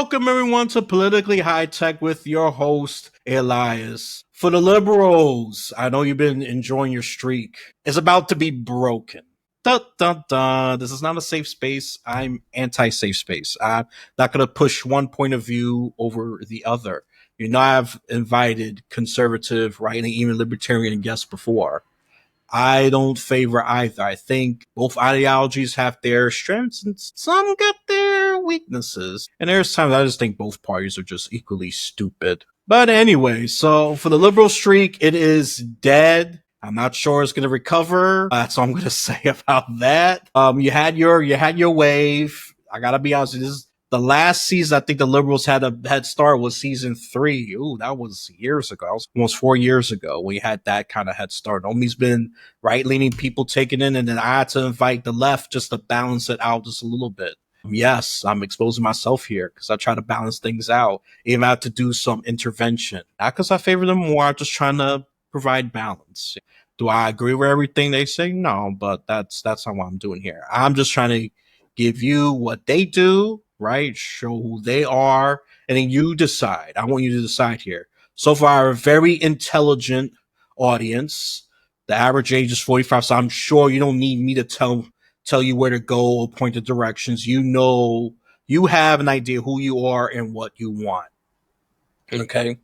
Welcome everyone to Politically High Tech with your host, Elias. For the liberals, I know you've been enjoying your streak. It's about to be broken. Dun, dun, dun. This is not a safe space. I'm anti-safe space. I'm not going to push one point of view over the other. You know, I've invited conservative, right, and even libertarian guests before. I don't favor either. I think both ideologies have their strengths and some got their weaknesses. And there's times I just think both parties are just equally stupid. But anyway, so for the liberal streak, it is dead. I'm not sure it's going to recover. That's all I'm going to say about that. You had your wave. I gotta be honest. This is the last season. I think the liberals had a head start was season 3. Ooh, that was years ago. That was almost 4 years ago. We had that kind of head start. Always been right leaning people taking in, and then I had to invite the left just to balance it out just a little bit. Yes, I'm exposing myself here because I try to balance things out. Even have to do some intervention. Not because I favor them more. I'm just trying to provide balance. Do I agree with everything they say? No, but that's not what I'm doing here. I'm just trying to give you what they do, right? Show who they are, and then you decide. I want you to decide here. So far, a very intelligent audience. The average age is 45, so I'm sure you don't need me to tell you where to go or point the directions. You know, you have an idea who you are and what you want. Okay.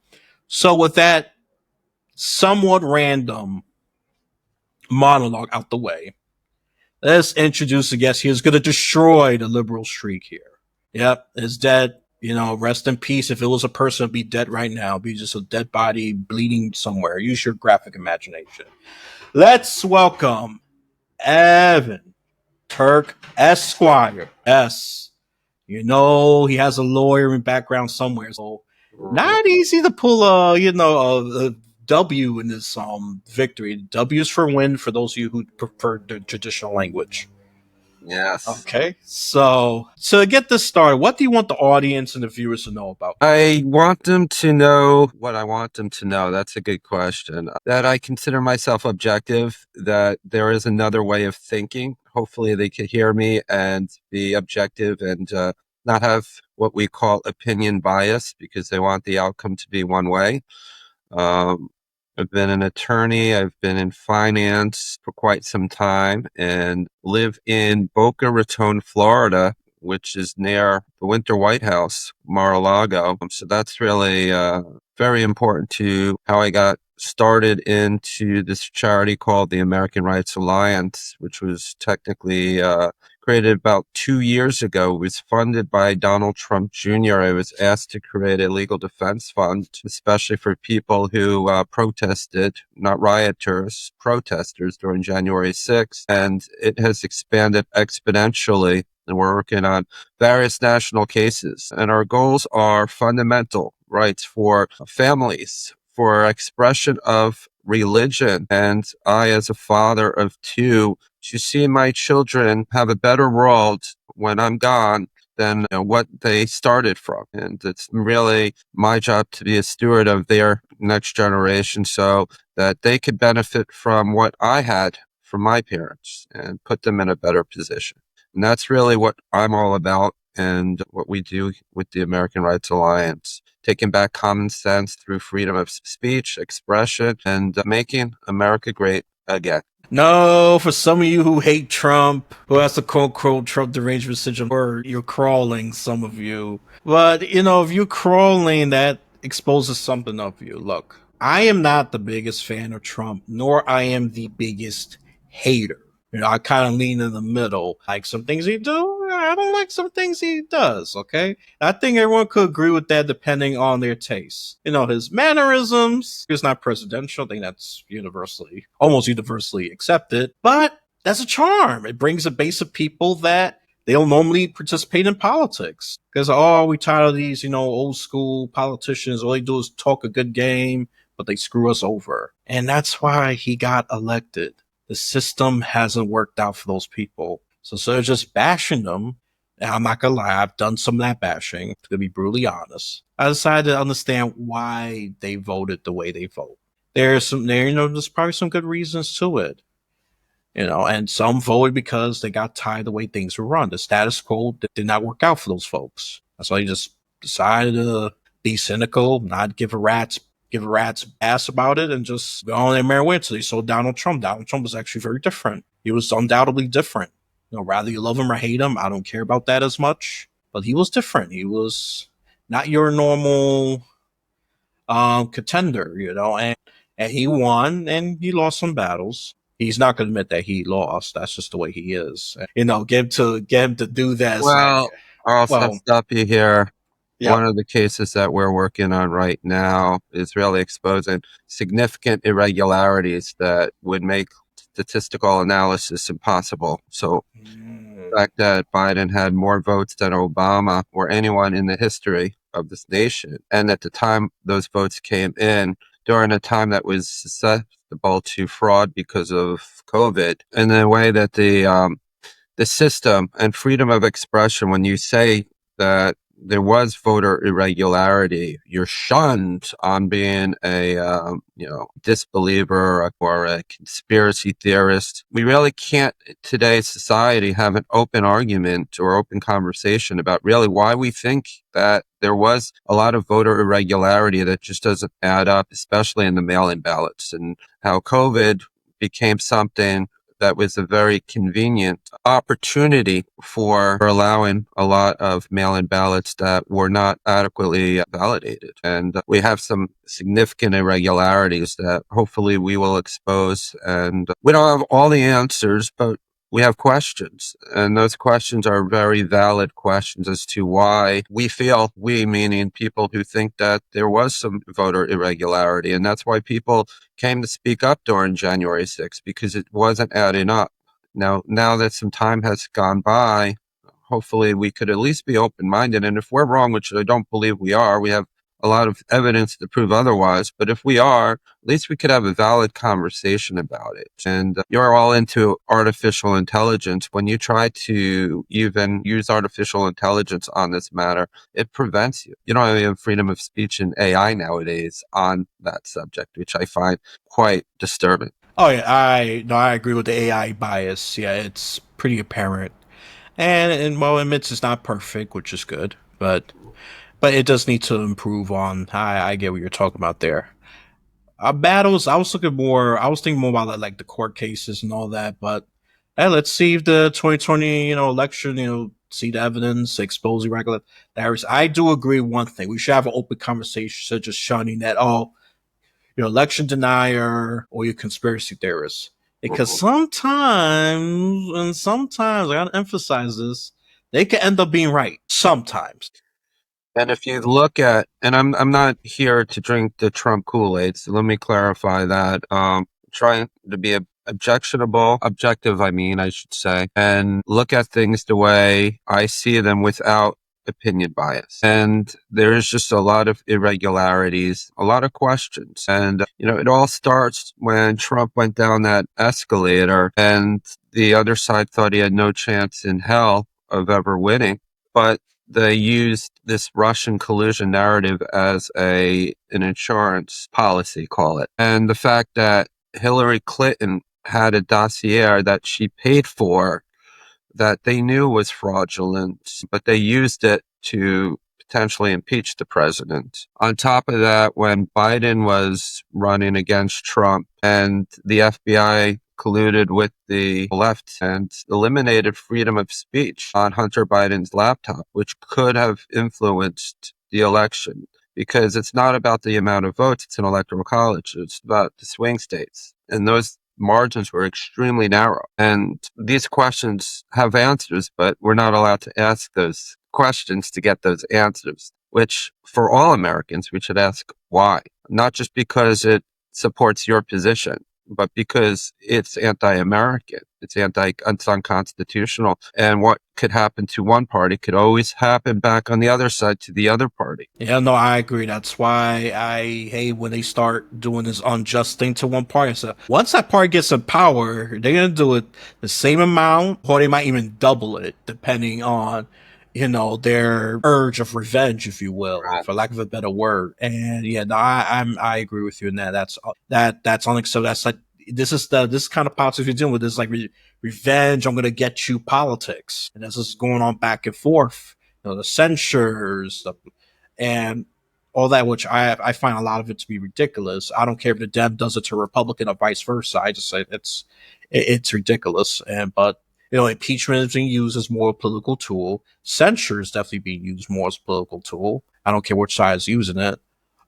So with that somewhat random monologue out the way, let's introduce a guest. He is going to destroy the liberal streak here. Yep, it's dead. You know, rest in peace. If it was a person, it'd be dead right now. It'd be just a dead body bleeding somewhere. Use your graphic imagination. Let's welcome Evan Turk Esquire. S. You know, he has a lawyering background somewhere, so not easy to pull a W in this victory. W is for win for those of you who prefer the traditional language. Yes. Okay, so to get this started, what do you want the audience and the viewers to know about? I want them to know what I want them to know. That's a good question. That I consider myself objective, that there is another way of thinking. Hopefully they can hear me and be objective and not have what we call opinion bias because they want the outcome to be one way. I've been an attorney. I've been in finance for quite some time and live in Boca Raton, Florida, which is near the Winter White House, Mar-a-Lago. So that's really very important to how I got started into this charity called the American Rights Alliance, which was technically created about 2 years ago. It was funded by Donald Trump Jr. I was asked to create a legal defense fund, especially for people who protested, not rioters, protesters during January 6th. And it has expanded exponentially. And we're working on various national cases. And our goals are fundamental rights for families, for expression of religion. And I, as a father of 2, to see my children have a better world when I'm gone than what they started from. And it's really my job to be a steward of their next generation so that they could benefit from what I had from my parents and put them in a better position. And that's really what I'm all about and what we do with the American Rights Alliance, taking back common sense through freedom of speech, expression, and making America great again. No, for some of you who hate Trump, who has the quote-unquote Trump derangement syndrome, or you're crawling, some of you. But, you know, if you're crawling, that exposes something of you. Look, I am not the biggest fan of Trump, nor I am the biggest hater. You know, I kind of lean in the middle. Like some things he do, I don't like some things he does, okay? I think everyone could agree with that depending on their taste. You know, his mannerisms, he's not presidential. I think that's almost universally accepted. But that's a charm. It brings a base of people that they don't normally participate in politics. Because, we tired of these, old school politicians. All they do is talk a good game, but they screw us over. And that's why he got elected. The system hasn't worked out for those people. So instead of just bashing them, and I'm not gonna lie, I've done some of that bashing, to be brutally honest. I decided to understand why they voted the way they vote. There's probably some good reasons to it. And some voted because they got tired of the way things were run. The status quo did not work out for those folks. That's why they just decided to be cynical, not give a rat's ass about it, and just go on their merry way until they saw Donald Trump. Donald Trump was actually very different. He was undoubtedly different. Rather you love him or hate him, I don't care about that as much. But he was different. He was not your normal contender, and he won and he lost some battles. He's not going to admit that he lost. That's just the way he is. Get him to do that. It's like, Well, I'll well, stop you here. yep. One of the cases that we're working on right now is really exposing significant irregularities that would make statistical analysis impossible. So the fact that Biden had more votes than Obama or anyone in the history of this nation, and at the time those votes came in during a time that was susceptible to fraud because of COVID, and the way that the system and freedom of expression, when you say that there was voter irregularity, you're shunned on being a disbeliever or a conspiracy theorist. We really can't in today's society have an open argument or open conversation about really why we think that there was a lot of voter irregularity that just doesn't add up, especially in the mail-in ballots, and how COVID became something that was a very convenient opportunity for allowing a lot of mail-in ballots that were not adequately validated. And we have some significant irregularities that hopefully we will expose. And we don't have all the answers, but we have questions, and those questions are very valid questions as to why we meaning people who think that there was some voter irregularity. And that's why people came to speak up during January 6th, because it wasn't adding up. Now that some time has gone by, hopefully we could at least be open-minded. And if we're wrong, which I don't believe we are, we have a lot of evidence to prove otherwise. But if we are, at least we could have a valid conversation about it. And you're all into artificial intelligence. When you try to even use artificial intelligence on this matter, it prevents you. You don't have freedom of speech in AI nowadays on that subject, which I find quite disturbing. Oh yeah, I agree with the AI bias. Yeah, it's pretty apparent, and well, admits it's not perfect, which is good, but it does need to improve on. I get what you're talking about there. Battles. I was thinking more about like the court cases and all that. But hey, let's see if the 2020 election see the evidence, expose irregularities. I do agree one thing: we should have an open conversation, such as shunning that election denier or your conspiracy theorist. Because sometimes I gotta emphasize this, they can end up being right. Sometimes. And if you look at, and I'm not here to drink the Trump Kool-Aid, so let me clarify that. Trying to be objective, I should say, and look at things the way I see them without opinion bias. And there is just a lot of irregularities, a lot of questions. And, it all starts when Trump went down that escalator and the other side thought he had no chance in hell of ever winning. But they used this Russian collusion narrative as an insurance policy, call it. And the fact that Hillary Clinton had a dossier that she paid for that they knew was fraudulent, but they used it to potentially impeach the president. On top of that, when Biden was running against Trump and the FBI colluded with the left and eliminated freedom of speech on Hunter Biden's laptop, which could have influenced the election, because it's not about the amount of votes. It's an electoral college. It's about the swing states. And those margins were extremely narrow. And these questions have answers, but we're not allowed to ask those questions to get those answers, which for all Americans, we should ask why. Not just because it supports your position, but because it's anti-American, it's unconstitutional. And what could happen to one party could always happen back on the other side to the other party. Yeah, no, I agree. That's why I hate when they start doing this unjust thing to one party. So once that party gets in power, they're gonna do it the same amount, or they might even double it, depending on their urge of revenge, if you will, Right. for lack of a better word. And yeah, no, I agree with you in that. That's unacceptable. That's like this kind of politics you're dealing with is like revenge. I'm gonna get you politics, and this is going on back and forth. The censures, and all that, which I find a lot of it to be ridiculous. I don't care if the Dem does it to a Republican or vice versa. I just say it's ridiculous. And but impeachment is being used as more a political tool. Censure is definitely being used more as a political tool. I don't care which side is using it.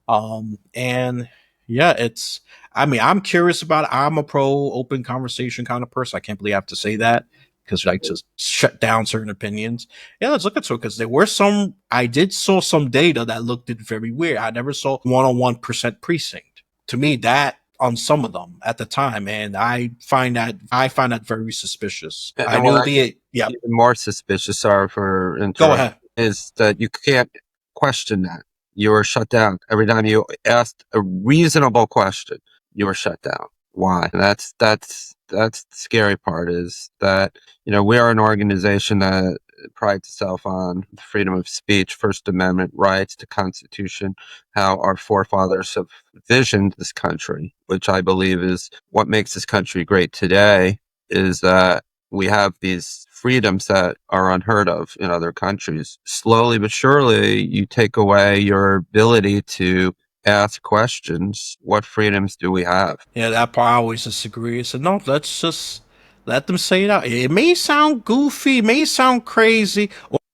And yeah, it's, I mean, I'm curious about it. I'm a pro open conversation kind of person. I can't believe I have to say that because I just shut down certain opinions. Yeah, let's look at it because there were some, I did saw some data that looked very weird. I never saw 101% precinct. To me, that on some of them at the time, and I find that very suspicious. I And what knew I the yeah. even more suspicious, sorry for Go interrupting, ahead. is that you can't question that. You were shut down every time you asked a reasonable question. You were shut down. Why? That's the scary part. Is that we are an organization that prides itself on freedom of speech, First Amendment rights, the Constitution, how our forefathers have visioned this country, which I believe is what makes this country great today. Is that we have these freedoms that are unheard of in other countries. Slowly but surely, you take away your ability to ask questions. What freedoms do we have? Yeah, that part I always disagree. I said, no, let's just let them say it out. It may sound goofy, it may sound crazy,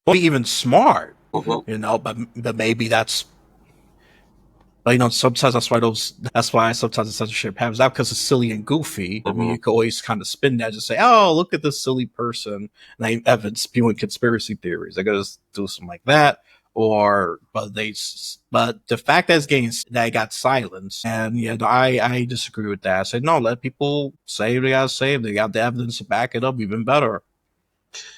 or even smart, Mhm. but maybe that's, but sometimes that's why sometimes the censorship happens. Not because it's silly and goofy. The Mhm. media can always kind of spin that, just say, "Oh, look at this silly person named Evan spewing conspiracy theories." They're gonna do something like that, but the fact that that it got silenced, and yeah, I disagree with that. I say no, let people say what they gotta say. If they got the evidence to back it up, even better.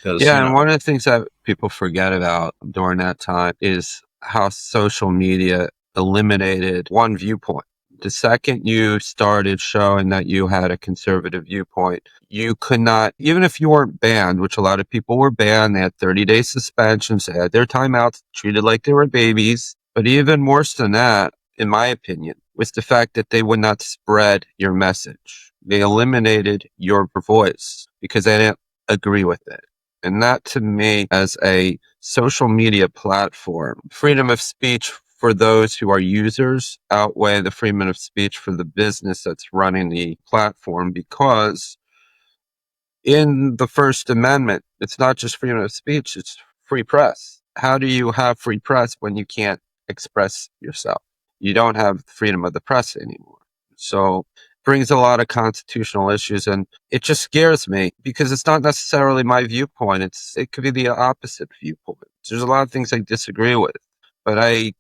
Because Yeah, and one of the things that people forget about during that time is how social media eliminated one viewpoint. The second you started showing that you had a conservative viewpoint, you could not, even if you weren't banned, which a lot of people were banned, they had 30-day suspensions, they had their timeouts, treated like they were babies. But even worse than that, in my opinion, was the fact that they would not spread your message. They eliminated your voice because they didn't agree with it. And that to me, as a social media platform, freedom of speech for those who are users outweigh the freedom of speech for the business that's running the platform, because in the First Amendment, it's not just freedom of speech, it's free press. How do you have free press when you can't express yourself? You don't have freedom of the press anymore. So brings a lot of constitutional issues, and it just scares me because it's not necessarily my viewpoint. It could be the opposite viewpoint. There's a lot of things I disagree with, but I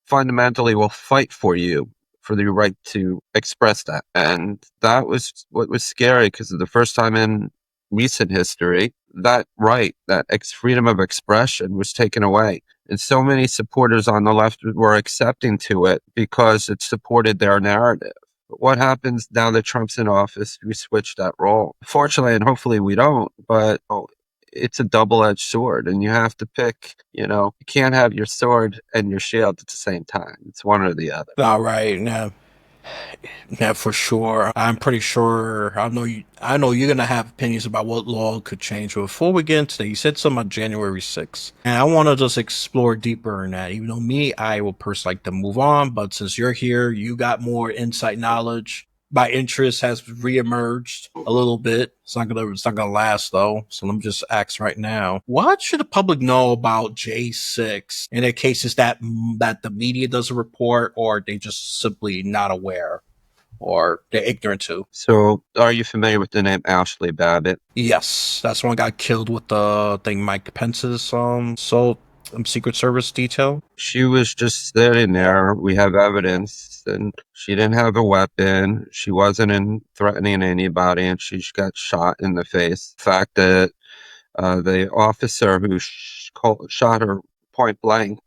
fundamentally will fight for you for the right to express that. And that was what was scary, because the first time in recent history, that right, that freedom of expression was taken away. And so many supporters on the left were accepting to it because it supported their narrative. But what happens now that Trump's in office? We switch that role. Fortunately, and hopefully we don't, but it's a double-edged sword, and you have to pick. You can't have your sword and your shield at the same time. It's one or the other. all right, now yeah, for sure. I'm pretty sure. I know you're gonna have opinions about what law could change. But before we get into that, you said something about January 6th, and I want to just explore deeper in that. Even though me, I will personally like to move on, but since you're here, you got more insight knowledge. My interest has reemerged a little bit. It's not gonna last though. So let me just ask right now: what should the public know about J6 in the cases that the media doesn't report, or they just simply not aware, or they're ignorant to? So, are you familiar with the name Ashley Babbitt? Yes, that's one got killed with the thing Mike Pence's Secret Service detail. She was just sitting there. We have evidence, and she didn't have a weapon. She wasn't threatening anybody, and she got shot in the face. The fact that the officer who shot her point blank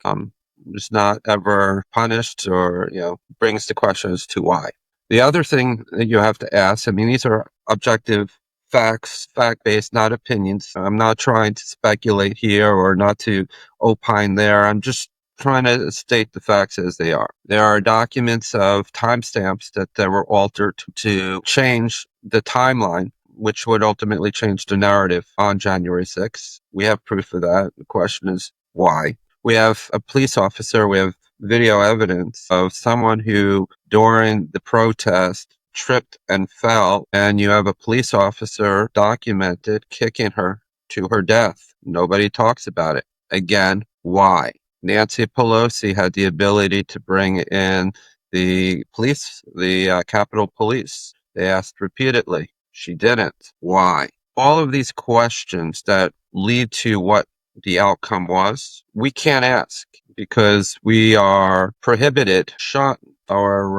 was not ever punished, or brings the question as to why. The other thing that you have to ask, I mean, these are objective facts, fact-based, not opinions. I'm not trying to speculate here or not to opine there. I'm just trying to state the facts as they are. There are documents of timestamps that were altered to change the timeline, which would ultimately change the narrative on January 6th. We have proof of that. The question is why. We have a police officer, we have video evidence of someone who, during the protest, tripped and fell, and you have a police officer documented kicking her to her death. Nobody talks about it. Again, why? Nancy Pelosi had the ability to bring in the police, the Capitol Police. They asked repeatedly. She didn't. Why? All of these questions that lead to what the outcome was, we can't ask because we are prohibited, shut, or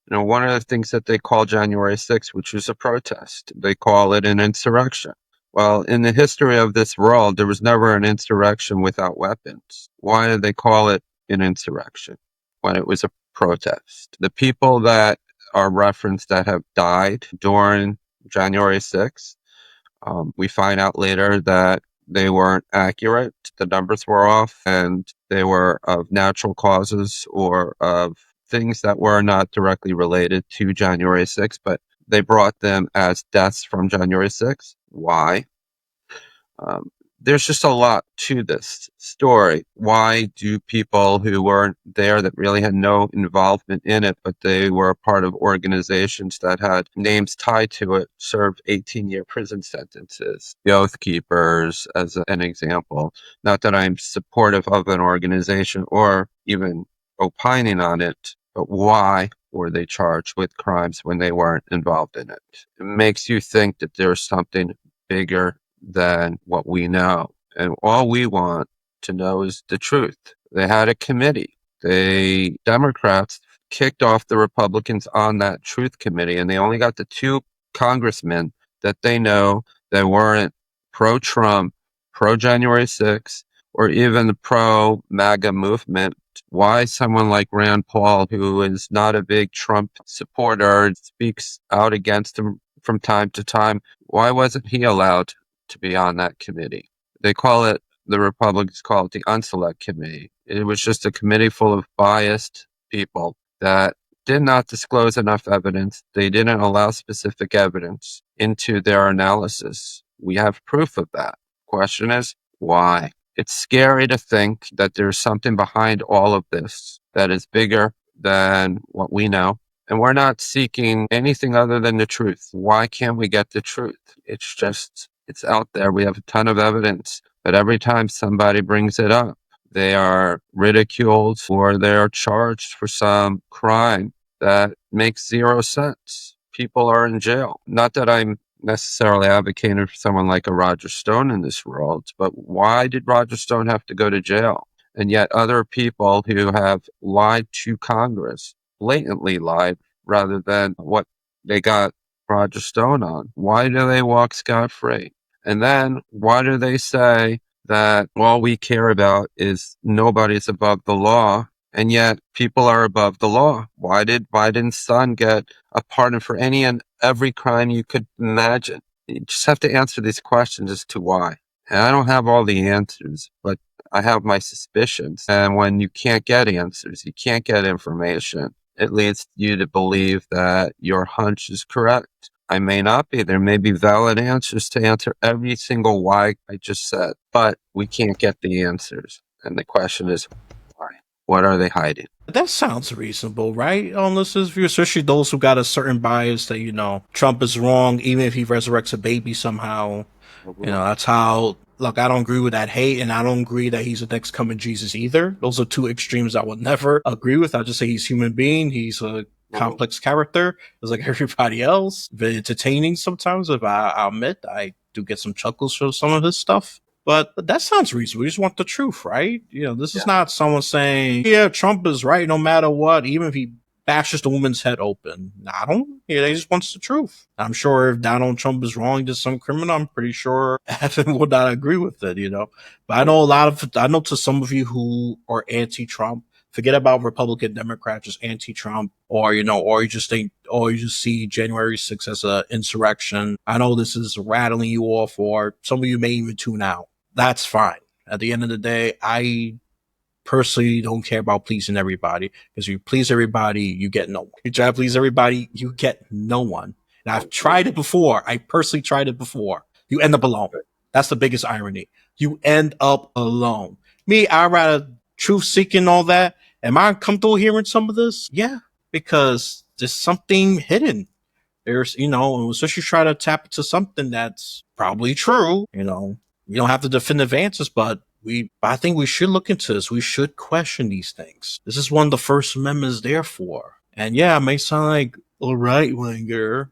one of the things that they call January 6th, which was a protest, they call it an insurrection. Well, in the history of this world, there was never an insurrection without weapons. Why did they call it an insurrection when it was a protest? The people that are referenced that have died during January 6th, we find out later that they weren't accurate. The numbers were off and they were of natural causes or of things that were not directly related to January 6th, but they brought them as deaths from January 6th. Why? Um, there's just a lot to this story. Why do people who weren't there, that really had no involvement in it, but they were a part of organizations that had names tied to it, served 18-year prison sentences? The Oath Keepers, as an example. Not that I'm supportive of an organization or even opining on it, but why were they charged with crimes when they weren't involved in it? It makes you think that there's something bigger than what we know. And all we want to know is the truth. They had a committee. The Democrats kicked off the Republicans on that truth committee, and they only got the two congressmen that they know that weren't pro-Trump, pro-January 6th, or even the pro-MAGA movement. Why someone like Rand Paul, who is not a big Trump supporter, speaks out against him from time to time, why wasn't he allowed to be on that committee? The Republicans call it the Unselect Committee. It was just a committee full of biased people that did not disclose enough evidence. They didn't allow specific evidence into their analysis. We have proof of that. Question is, why? It's scary to think that there's something behind all of this that is bigger than what we know. And we're not seeking anything other than the truth. Why can't we get the truth? It's out there. We have a ton of evidence. But every time somebody brings it up, they are ridiculed or they're charged for some crime that makes zero sense. People are in jail. Not that I'm necessarily advocating for someone like a Roger Stone in this world, but why did Roger Stone have to go to jail? And yet other people who have lied to Congress, blatantly lied, rather than what they got Roger Stone on. Why do they walk scot-free? And then why do they say that all we care about is nobody's above the law, and yet people are above the law? Why did Biden's son get a pardon for any and every crime you could imagine? You just have to answer these questions as to why. And I don't have all the answers, but I have my suspicions. And when you can't get answers, you can't get information, it leads you to believe that your hunch is correct. I may not be. There may be valid answers to answer every single why I just said, but we can't get the answers. And the question is, why? What are they hiding? That sounds reasonable, right? On listeners' view, especially those who got a certain bias that, Trump is wrong, even if he resurrects a baby somehow. That's how. Look, I don't agree with that hate, and I don't agree that he's the next coming Jesus either. Those are two extremes I would never agree with. I just say he's a human being. He's a complex character, just like everybody else. Very entertaining sometimes. If I'll admit, I do get some chuckles from some of his stuff. But that sounds reasonable. We just want the truth, right? This is not someone saying, yeah, Trump is right no matter what, even if he bashes the woman's head open. I don't. Yeah, he just wants the truth. I'm sure if Donald Trump is wrong, he did some criminal, I'm pretty sure Evan would not agree with it. But I know to some of you who are anti-Trump, forget about Republican, Democrat, just anti-Trump, or you just think, or you just see January 6th as an insurrection. I know this is rattling you off, or some of you may even tune out. That's fine. At the end of the day, I personally don't care about pleasing everybody, because if you please everybody, you get no one. You try to please everybody, you get no one. And I've tried it before. I personally tried it before. You end up alone. That's the biggest irony. You end up alone. Me, I rather truth seeking all that. Am I comfortable hearing some of this? Yeah, because there's something hidden. There's, especially try to tap into something that's probably true. We don't have the definitive answers, but I think we should look into this. We should question these things. This is one the First Amendment is there for. And yeah, it may sound like a right winger,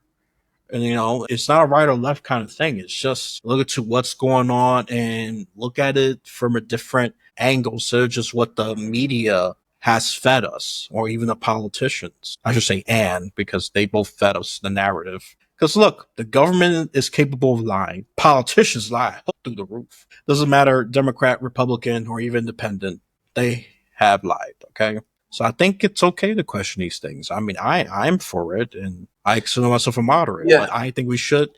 and it's not a right or left kind of thing. It's just look at what's going on and look at it from a different angle, so just what the media has fed us, or even the politicians. I should say and, because they both fed us the narrative. Because look, the government is capable of lying. Politicians lie through the roof. Doesn't matter Democrat, Republican, or even independent. They have lied. Okay. So I think it's okay to question these things. I mean, I'm for it, and I consider myself a moderate, Yeah. but I think we should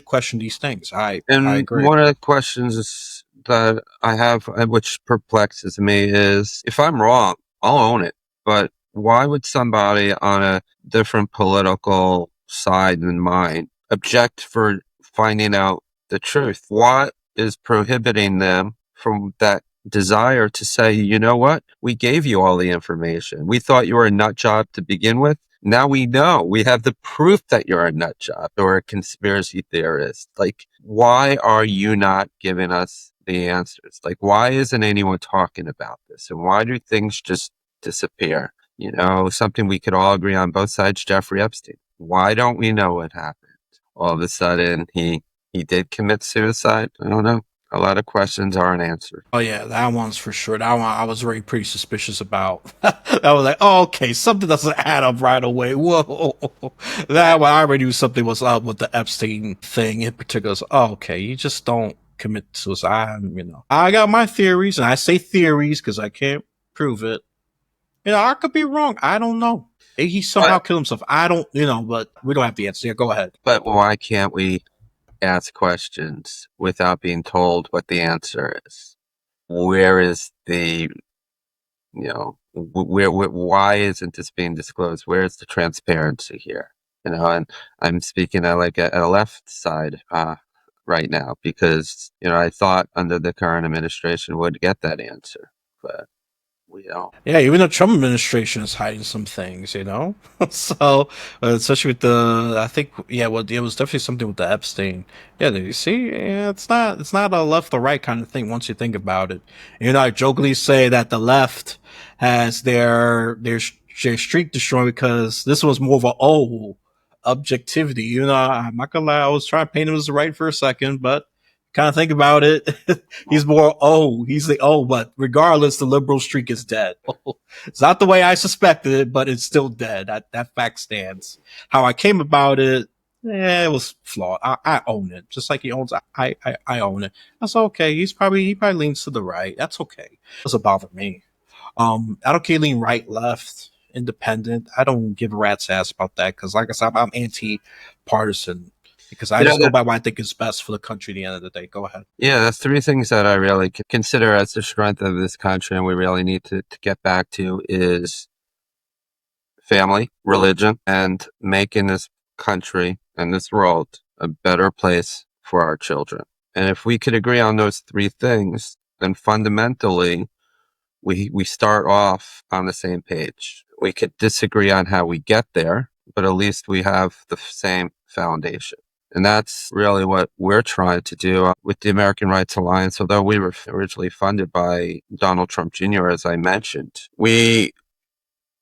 question these things. I And agree. one of the questions that I have, which perplexes me, is if I'm wrong, I'll own it. But why would somebody on a different political side than mine object for finding out the truth? What is prohibiting them from that desire to say, you know what? We gave you all the information. We thought you were a nut job to begin with. Now we know. We have the proof that you're a nut job or a conspiracy theorist. Like, why are you not giving us the answers? Like, why isn't anyone talking about this? And why do things just disappear? Something we could all agree on both sides, Jeffrey Epstein. Why don't we know what happened? All of a sudden, he did commit suicide. I don't know. A lot of questions aren't answered. Oh yeah, that one's for sure. That one I was already pretty suspicious about. I was like, oh, okay, something doesn't add up right away. Whoa, that one I already knew something was up with the Epstein thing in particular. So, oh, okay, you just don't commit suicide. I got my theories, and I say theories because I can't prove it. I could be wrong. I don't know. Maybe he somehow But killed himself. I don't, but we don't have the answer. Yeah, go ahead. but why can't we ask questions without being told what the answer is? Where is the, why isn't this being disclosed? Where is the transparency here? And I'm speaking at a left side right now because, I thought under the current administration would get that answer, but we don't. Yeah, even the Trump administration is hiding some things. So, especially with I think, yeah, well, it was definitely something with the Epstein. Yeah, you see, yeah, it's not a left or right kind of thing once you think about it. I jokingly say that the left has their streak destroyed because this was more of a objectivity. I'm not gonna lie, I was trying to paint him as the right for a second, but kind of think about it. He's more he's the but regardless, the liberal streak is dead. It's not the way I suspected it, but it's still dead. That fact stands. How I came about it, it was flawed. I own it, just like he owns. I own it. That's okay. He probably leans to the right. That's okay. It doesn't bother me. I don't care lean right, left, independent. I don't give a rat's ass about that because, like I said, I'm anti-partisan because I just go That, by what I think is best for the country at the end of the day. Go ahead. yeah, that's three things that I really consider as the strength of this country, and we really need to get back to is family, religion, and making this country and this world a better place for our children. And if we could agree on those three things, then fundamentally, we start off on the same page. We could disagree on how we get there, but at least we have the same foundation. And that's really what we're trying to do with the American Rights Alliance. Although we were originally funded by Donald Trump Jr., as I mentioned, we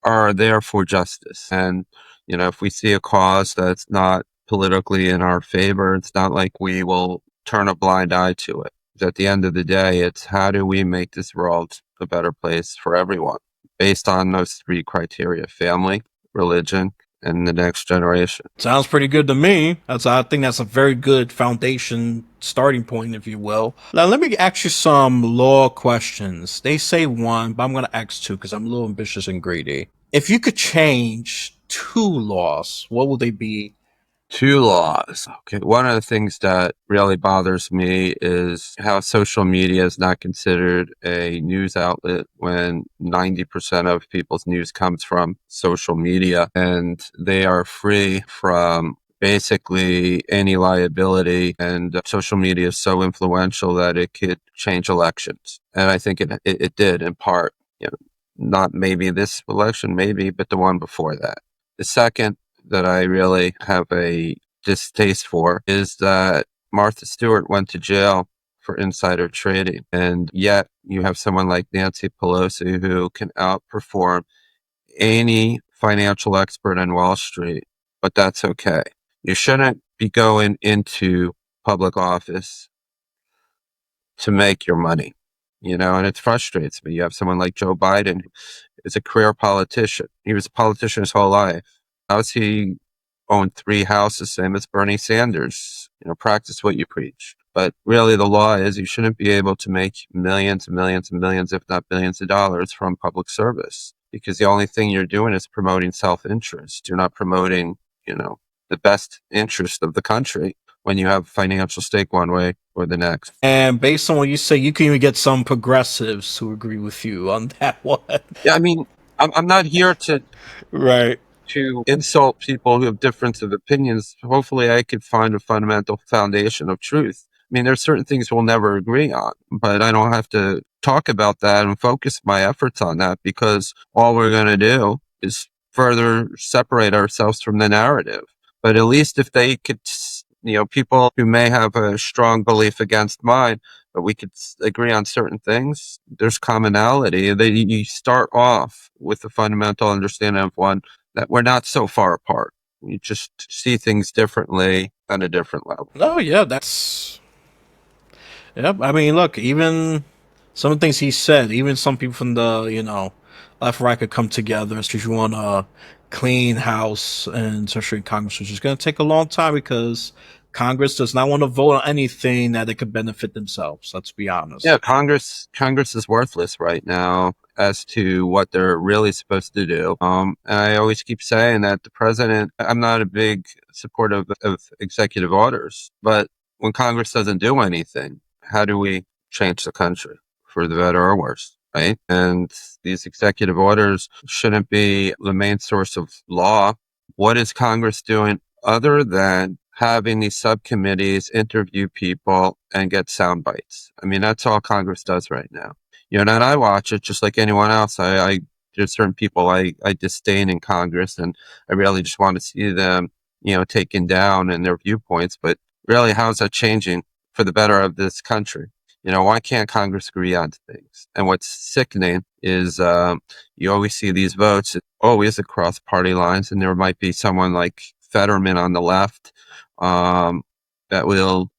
are there for justice. And, if we see a cause that's not politically in our favor, it's not like we will turn a blind eye to it. At the end of the day, it's how do we make this world a better place for everyone based on those three criteria: family, religion, and the next generation. Sounds pretty good to me. I think that's a very good foundation starting point, if you will. Now, let me ask you some law questions. They say one, but I'm going to ask two because I'm a little ambitious and greedy. If you could change two laws, what would they be? Two laws. Okay. One of the things that really bothers me is how social media is not considered a news outlet when 90% of people's news comes from social media and they are free from basically any liability, and social media is so influential that it could change elections. And I think it did in part, you know, not maybe this election, maybe, but the one before that. The second that I really have a distaste for is that Martha Stewart went to jail for insider trading. And yet you have someone like Nancy Pelosi who can outperform any financial expert on Wall Street, but that's okay. You shouldn't be going into public office to make your money, and it frustrates me. You have someone like Joe Biden, who is a career politician. He was a politician his whole life. How's he owned 3 houses, same as Bernie Sanders? Practice what you preach. But really, the law is you shouldn't be able to make millions and millions and millions, if not billions of dollars from public service, because the only thing you're doing is promoting self-interest. You're not promoting, the best interest of the country when you have financial stake one way or the next. And based on what you say, you can even get some progressives who agree with you on that one. Yeah, I mean, I'm not here to Right. insult people who have difference of opinions. Hopefully, I could find a fundamental foundation of truth. I mean, there's certain things we'll never agree on, but I don't have to talk about that and focus my efforts on that, because all we're going to do is further separate ourselves from the narrative. But at least if they could, people who may have a strong belief against mine, but we could agree on certain things, there's commonality. You start off with a fundamental understanding of one, that we're not so far apart. We just see things differently on a different level. Oh yeah, yep. I mean, look, even some of the things he said, even some people from the left right could come together, especially if you want a clean house, and especially in Congress, which is going to take a long time because Congress does not want to vote on anything that it could benefit themselves. Let's be Yeah, honest. Congress is worthless right now as to what they're really supposed to do. And I always keep saying that the president, I'm not a big supporter of executive orders, but when Congress doesn't do anything, how do we change the country for the better or worse? Right. And these executive orders shouldn't be the main source of law. What is Congress doing other than having these subcommittees interview people and get sound bites? I mean, that's all Congress does right now. And I watch it just like anyone else. There's certain people I disdain in Congress, and I really just want to see them, taken down and their viewpoints. But really, how is that changing for the better of this country? Why can't Congress agree on things? And what's sickening is you always see these votes, always across party lines, and there might be someone like Fetterman on the left that will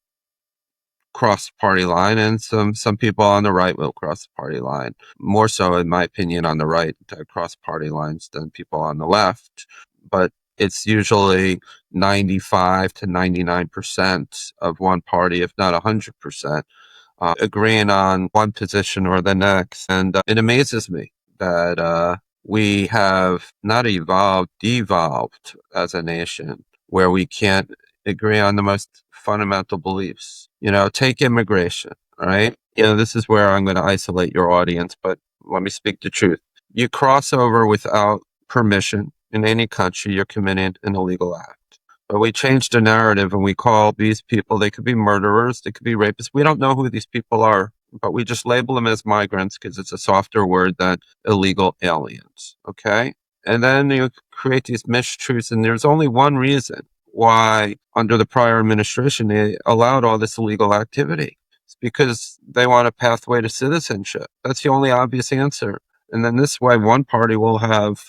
cross the party line, and some people on the right will cross the party line. More so, in my opinion, on the right cross party lines than people on the left. But it's usually 95 to 99% of one party, if not 100%, agreeing on one position or the next. And it amazes me that we have not evolved, devolved as a nation, where we can't agree on the most fundamental beliefs. Take immigration, all right? This is where I'm going to isolate your audience, but let me speak the truth. You cross over without permission in any country, you're committing an illegal act. But we change the narrative and we call these people, they could be murderers, they could be rapists. We don't know who these people are, but we just label them as migrants because it's a softer word than illegal aliens. Okay. And then you create these mistruths, and there's only one reason why under the prior administration they allowed all this illegal activity. It's because they want a pathway to citizenship. That's the only obvious answer. And then this way, one party will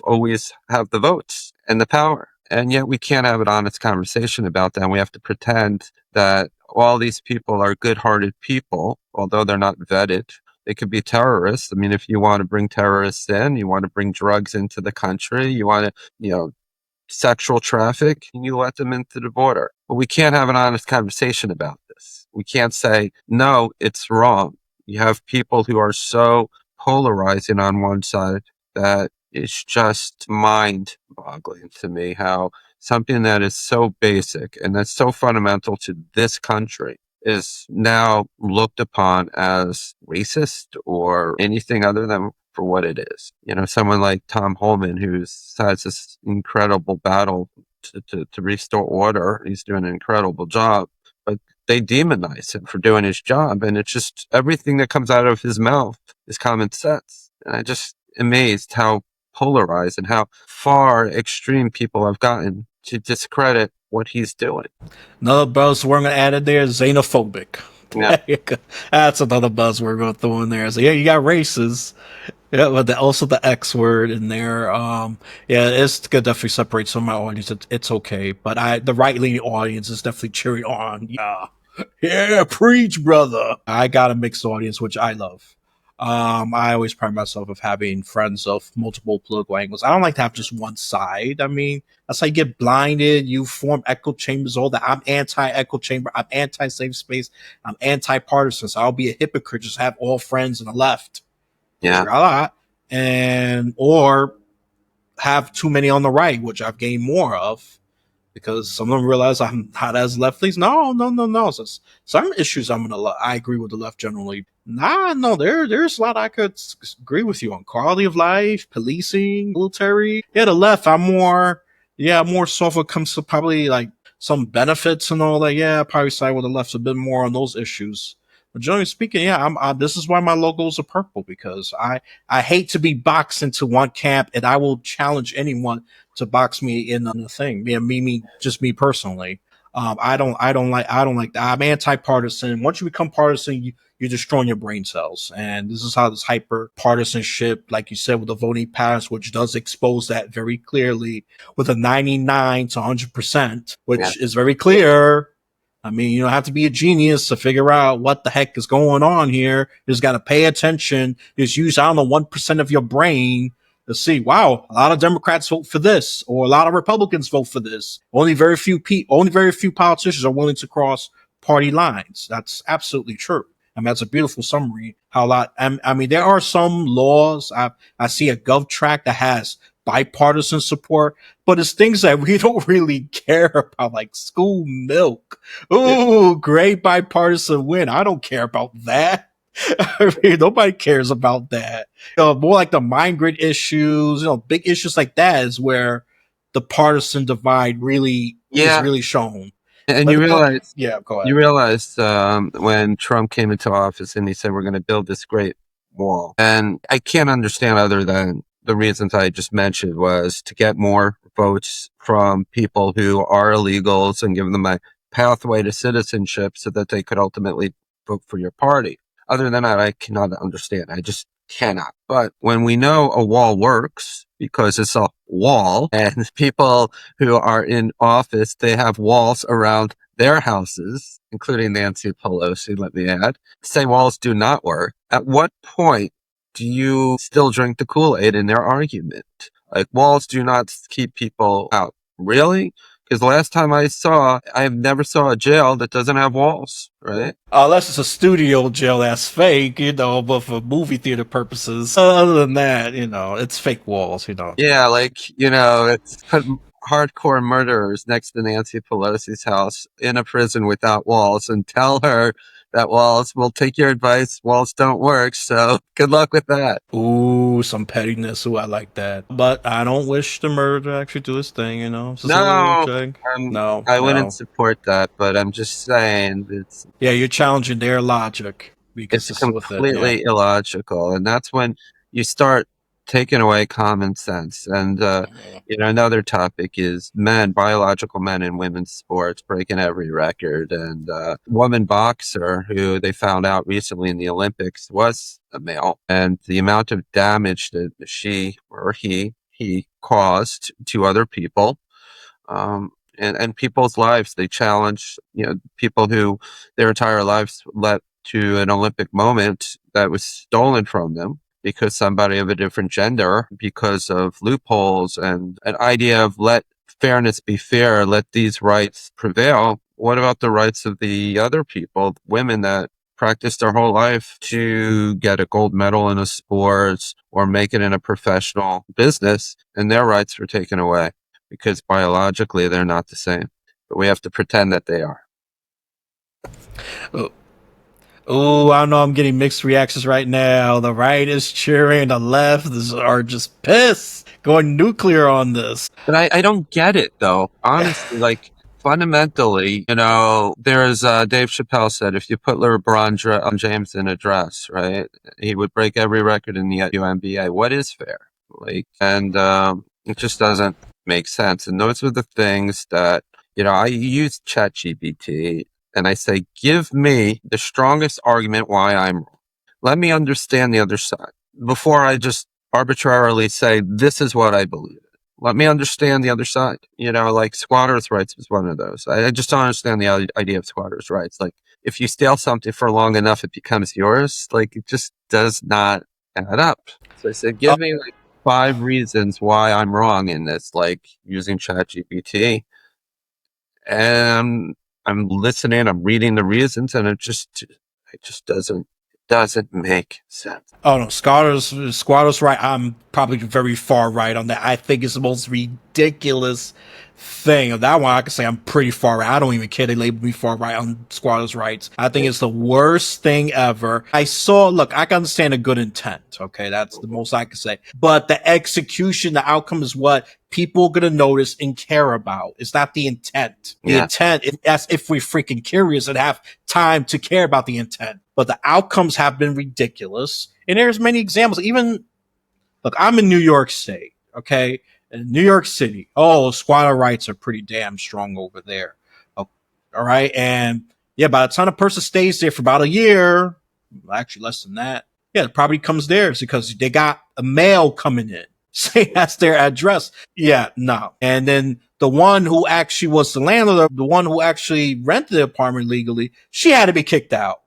always have the votes and the power. And yet we can't have an honest conversation about that. We have to pretend that all these people are good-hearted people, although they're not vetted. They could be terrorists. I mean, if you want to bring terrorists in, you want to bring drugs into the country, you want to, sexual traffic, and you let them into the border. But we can't have an honest conversation about this. We can't say, no, it's wrong. You have people who are so polarizing on one side that it's just mind boggling to me how something that is so basic and that's so fundamental to this country is now looked upon as racist or anything other than for what it is. Someone like Tom Holman, who has this incredible battle to restore order. He's doing an incredible job, but they demonize him for doing his job. And it's just everything that comes out of his mouth is common sense. And I just amazed how polarized and how far extreme people have gotten to discredit what he's doing. Another buzzword I'm gonna add in there is xenophobic. Yeah. That's another buzzword we're gonna throw in there. So yeah, you got races. Yeah, but also the X word in there. Yeah, it's gonna definitely separate some of my audience. It's okay, but the right leaning audience is definitely cheering on. Yeah, yeah, preach, brother. I got a mixed audience, which I love. I always pride myself of having friends of multiple political angles. I don't like to have just one side. I mean, that's how you get blinded. You form echo chambers. All that. I'm anti-echo chamber. I'm anti-safe space. I'm anti-partisan. So I'll be a hypocrite. Just have all friends on the left, which Yeah. are a lot, and or have too many on the right, which I've gained more of because some of them realize I'm not as lefties. No, no, no, no. So some issues I agree with the left generally. Nah, no, there's a lot I could agree with you on. Quality of life, policing, military. Yeah, the left, I'm more, yeah, more so when it comes to probably like some benefits and all that. Yeah, I probably side with the left a bit more on those issues. But generally speaking, yeah, this is why my logos are purple because I hate to be boxed into one camp, and I will challenge anyone to box me in the thing. Yeah, just me personally. I don't like that. I'm anti-partisan. Once you become partisan, you're destroying your brain cells. And this is how this hyper partisanship, like you said, with the voting patterns, which does expose that very clearly with a 99 to 100%, Yeah. which is very clear. I mean, you don't have to be a genius to figure out what the heck is going on here. You just got to pay attention. Just use, I don't know, 1% of your brain to see, wow, a lot of Democrats vote for this, or a lot of Republicans vote for this. Only very few politicians are willing to cross party lines. That's absolutely true. I mean, that's a beautiful summary. How a lot. I mean, there are some laws. I see a gov track that has bipartisan support, but it's things that we don't really care about, like school milk. Yeah. Oh, great bipartisan win. I don't care about that. I mean, nobody cares about that. More like the mind grid issues, big issues like that is where the partisan divide really is Yeah. really shown. And But yeah, go you ahead. realize when Trump came into office and he said, we're going to build this great wall. And I can't understand other than the reasons I just mentioned was to get more votes from people who are illegals and give them a pathway to citizenship so that they could ultimately vote for your party. Other than that, I cannot understand. I just cannot. But when we know a wall works because it's a wall and people who are in office, they have walls around their houses, including Nancy Pelosi, let me add, say walls do not work. At what point do you still drink the Kool-Aid in their argument? Like walls do not keep people out. Really? Because last time I never saw a jail that doesn't have walls, right? Unless it's a studio jail that's fake, but for movie theater purposes. Other than that, it's fake walls. Yeah, like, it's put hardcore murderers next to Nancy Pelosi's house in a prison without walls and tell her that walls will take your advice. Walls don't work. So good luck with that. Ooh, some pettiness. Ooh, I like that. But I don't wish the murder to actually do his thing. It's just a little No, thing. No, I wouldn't no. support that, but I'm just saying Yeah, you're challenging their logic. Be it's consistent with it. Yeah. completely illogical. And that's when you start taking away common sense. And, another topic is biological men in women's sports breaking every record. And woman boxer who they found out recently in the Olympics was a male. And the amount of damage that she or he caused to other people, and people's lives. They challenge, people who their entire lives led to an Olympic moment that was stolen from them because somebody of a different gender, because of loopholes and an idea of let fairness be fair, let these rights prevail. What about the rights of the other people, women that practiced their whole life to get a gold medal in a sport or make it in a professional business, and their rights were taken away? Because biologically they're not the same, but we have to pretend that they are. Oh, Oh, I know I'm getting mixed reactions right now. The right is cheering, the left are just pissed, going nuclear on this. But I don't get it though. Honestly, like fundamentally, there's Dave Chappelle said if you put James in a dress, right, he would break every record in the WNBA. What is fair? Like, and it just doesn't make sense. And those are the things that I use ChatGPT and I say, give me the strongest argument why I'm wrong. Let me understand the other side before I just arbitrarily say this is what I believe. Let me understand the other side. Like squatters' rights was one of those. I just don't understand the idea of squatters' rights. Like, if you steal something for long enough, it becomes yours. Like, it just does not add up. So I said, Oh, give me like 5 reasons why I'm wrong in this, like using ChatGPT. And I'm listening, I'm reading the reasons, and it just doesn't make sense. oh no, squatters right. I'm probably very far right on that. I think it's the most ridiculous thing. Of that one, I can say I'm pretty far right. I don't even care they label me far right on squatters' rights. I think it's the worst thing ever. Look, I can understand a good intent. Okay, that's the most I can say. But the execution, the outcome is what people are going to notice and care about. It's not the intent. The Yeah. intent, that's if we're freaking curious and have time to care about the intent. But the outcomes have been ridiculous. And there's many examples. Even, look, I'm in New York State, okay? In New York City, squatter rights are pretty damn strong over there. Oh, all right. And yeah, by the time a person stays there for about a year, actually less than that, yeah, the property comes theirs because they got a mail coming in saying that's their address. Yeah, no. And then the one who actually was the landlord, the one who actually rented the apartment legally, she had to be kicked out.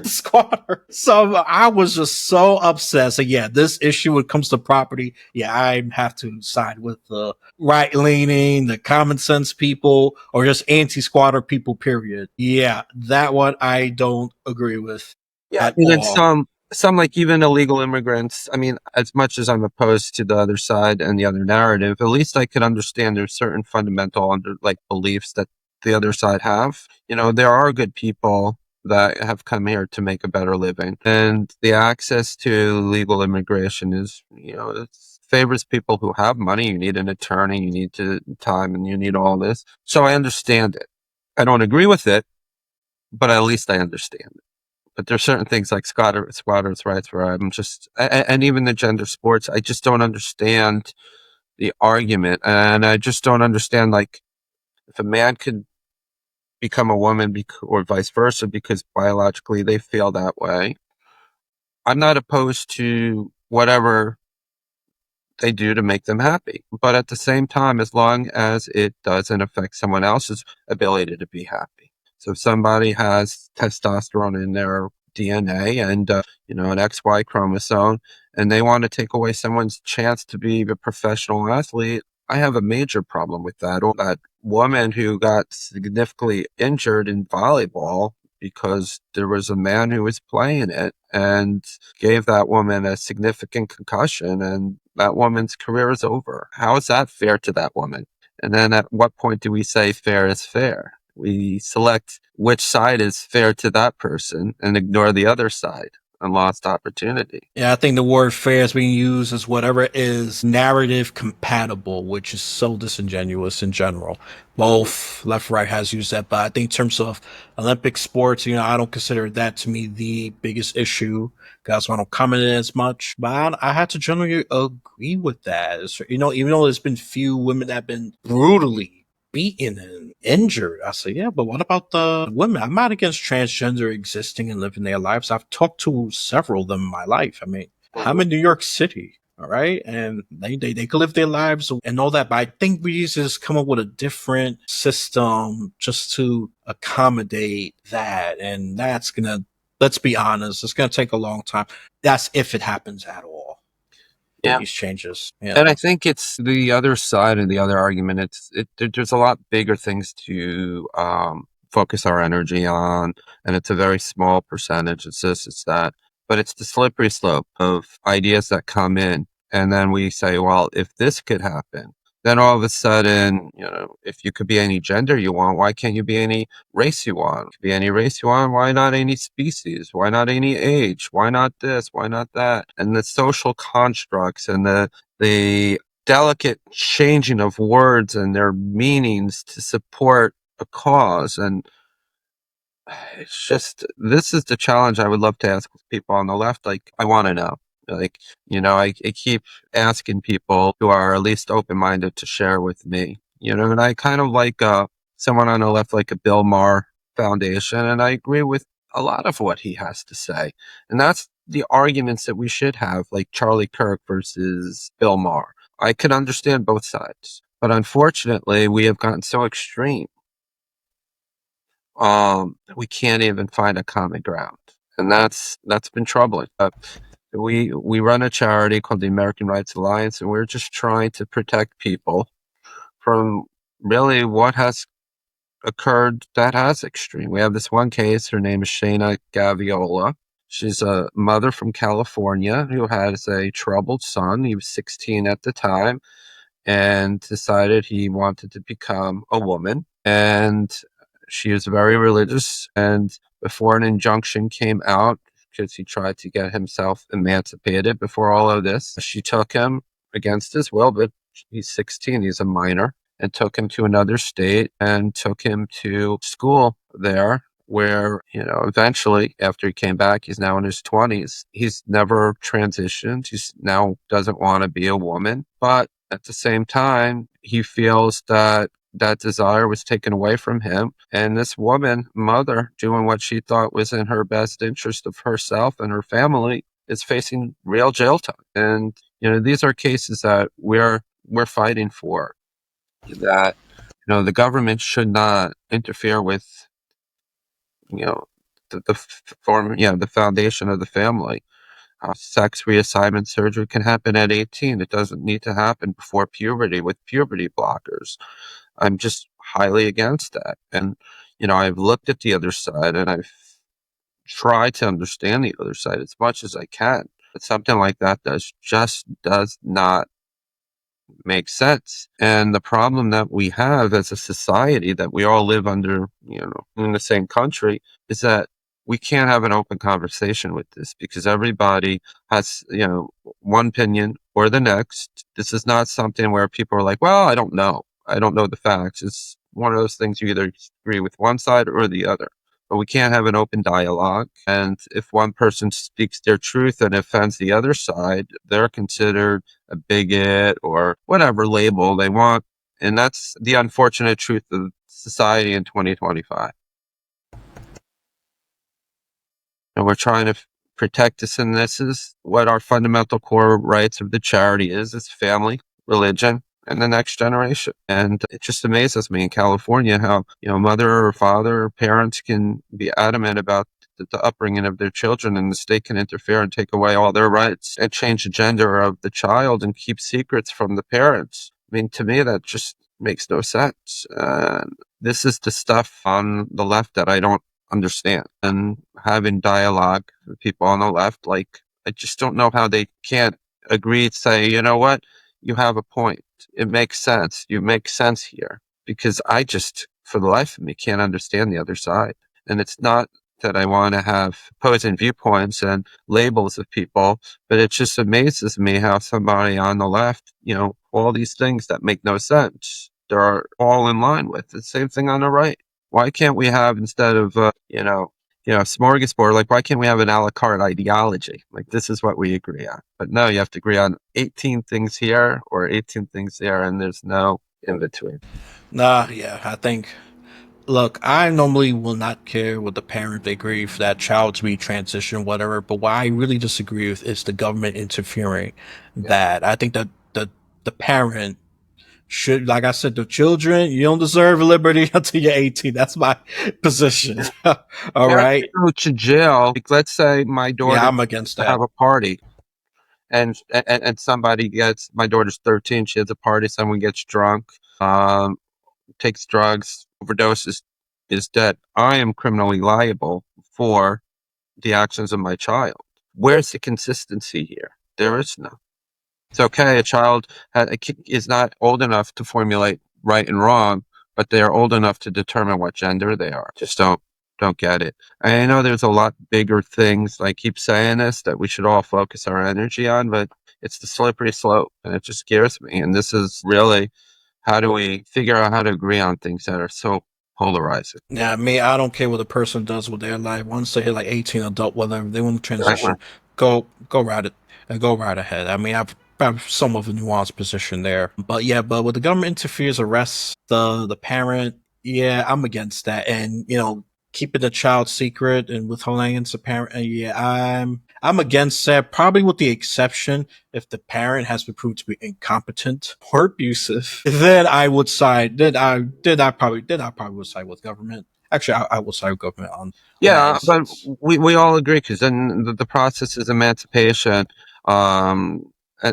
Squatter. So I was just so upset. So yeah, this issue when it comes to property, yeah, I have to side with the right leaning, the common sense people, or just anti-squatter people, period. Yeah, that one I don't agree with Yeah, at and then all. some like even illegal immigrants. I mean, as much as I'm opposed to the other side and the other narrative, at least I could understand there's certain fundamental beliefs that the other side have. There are good people that have come here to make a better living, and the access to legal immigration is, it favors people who have money. You need an attorney, you need time, and you need all this. So I understand it. I don't agree with it, but at least I understand it. But there's certain things like squatters' rights where I'm just, and even the gender sports, I just don't understand the argument. And I just don't understand, like, if a man could become a woman or vice versa because biologically they feel that way. I'm not opposed to whatever they do to make them happy. But at the same time, as long as it doesn't affect someone else's ability to be happy. So if somebody has testosterone in their DNA and, an XY chromosome, and they want to take away someone's chance to be a professional athlete, I have a major problem with that. Or that woman who got significantly injured in volleyball because there was a man who was playing it and gave that woman a significant concussion, and that woman's career is over. How is that fair to that woman? And then at what point do we say fair is fair? We select which side is fair to that person and ignore the other side and lost opportunity. Yeah, I think the word fair is being used as whatever is narrative compatible, which is so disingenuous in general. Both left, right has used that, but I think in terms of Olympic sports, I don't consider that to me the biggest issue because I don't comment it as much. But I had to generally agree with that. Even though there's been few women that have been brutally beaten and injured. I say, yeah, but what about the women? I'm not against transgender existing and living their lives. I've talked to several of them in my life. I mean, I'm in New York City. All right. And they can live their lives and all that. But I think we need to just come up with a different system just to accommodate that. And let's be honest, it's going to take a long time. That's if it happens at all. Yeah. These changes. And I think it's the other side of the other argument. There's a lot bigger things to focus our energy on, and it's a very small percentage. It's this, it's that, but it's the slippery slope of ideas that come in, and then we say, well, if this could happen, Then all of a sudden, if you could be any gender you want, why can't you be any race you want? If you be any race you want, why not any species? Why not any age? Why not this? Why not that? And the social constructs and the delicate changing of words and their meanings to support a cause. And it's just, this is the challenge I would love to ask people on the left. Like, I want to know. Like, I keep asking people who are at least open minded to share with me, and I kind of like someone on the left, like a Bill Maher Foundation, and I agree with a lot of what he has to say. And that's the arguments that we should have, like Charlie Kirk versus Bill Maher. I can understand both sides, but unfortunately, we have gotten so extreme we can't even find a common ground, and that's been troubling. We run a charity called the American Rights Alliance, and we're just trying to protect people from really what has occurred that has extreme. We have this one case. Her name is Shayna Gaviola. She's a mother from California who has a troubled son. He was 16 at the time and decided he wanted to become a woman. And she is very religious. And before an injunction came out, because he tried to get himself emancipated before all of this, she took him against his will, but he's 16, he's a minor, and took him to another state and took him to school there where, eventually after he came back, he's now in his 20s. He's never transitioned. He's now doesn't want to be a woman, but at the same time, he feels that that desire was taken away from him. And this woman, mother, doing what she thought was in her best interest of herself and her family, is facing real jail time. And, these are cases that we're fighting for, that, the government should not interfere with, you know, the foundation of the family. Sex reassignment surgery can happen at 18. It doesn't need to happen before puberty with puberty blockers. I'm just highly against that. And, I've looked at the other side and I've tried to understand the other side as much as I can. But something like that does not makes sense. And the problem that we have as a society, that we all live under, in the same country, is that we can't have an open conversation with this because everybody has, one opinion or the next. This is not something where people are like, well, I don't know. I don't know the facts. It's one of those things you either agree with one side or the other. But we can't have an open dialogue. And if one person speaks their truth and offends the other side, they're considered a bigot or whatever label they want. And that's the unfortunate truth of society in 2025. And we're trying to protect this, and this is what our fundamental core rights of the charity is. It's family, religion, and the next generation. And it just amazes me in California how, mother or father or parents can be adamant about the upbringing of their children, and the state can interfere and take away all their rights and change the gender of the child and keep secrets from the parents. I mean, to me, that just makes no sense. This is the stuff on the left that I don't understand. And having dialogue with people on the left, like, I just don't know how they can't agree to say, you know what, you have a point. It makes sense. You make sense here. Because I just, for the life of me, can't understand the other side. And it's not that I want to have opposing viewpoints and labels of people, but it just amazes me how somebody on the left, all these things that make no sense, they're all in line with the same thing on the right. Why can't we have, instead of, smorgasbord, like, why can't we have an a la carte ideology? Like, this is what we agree on. But no, you have to agree on 18 things here or 18 things there, and there's no in between. Nah, yeah, I think. Look, I normally will not care what the parent they agree for that child to be transition, whatever. But what I really disagree with is the government interfering. Yeah. That I think that the parent should, like I said, the children, you don't deserve liberty until you're 18. That's my position. All Parents right. go to jail. Like, let's say my Yeah, daughter I'm against to have that. a party, and somebody gets, my daughter's 13. She has a party. Someone gets drunk, takes drugs, overdoses, is dead. I am criminally liable for the actions of my child. Where's the consistency here? There is none. It's okay. A child is not old enough to formulate right and wrong, but they are old enough to determine what gender they are. Just don't get it. I know there's a lot bigger things. I keep saying this that we should all focus our energy on, but it's the slippery slope, and it just scares me. And this is really how do we figure out how to agree on things that are so polarizing? Yeah, me, I don't care what a person does with their life. Once they hit like 18, adult, whatever, they want to Exactly. transition, go right it and go right ahead. I mean, I've some of a nuanced position there, but yeah, but when the government interferes, arrests the parent, yeah, I'm against that. And keeping the child secret and withholding against the parent, yeah, I'm against that. Probably with the exception if the parent has been proved to be incompetent or abusive, then I would side. Then I probably would side with government. Actually, I would side with government on that Yeah, but instance. we all agree because then the process is emancipation, um,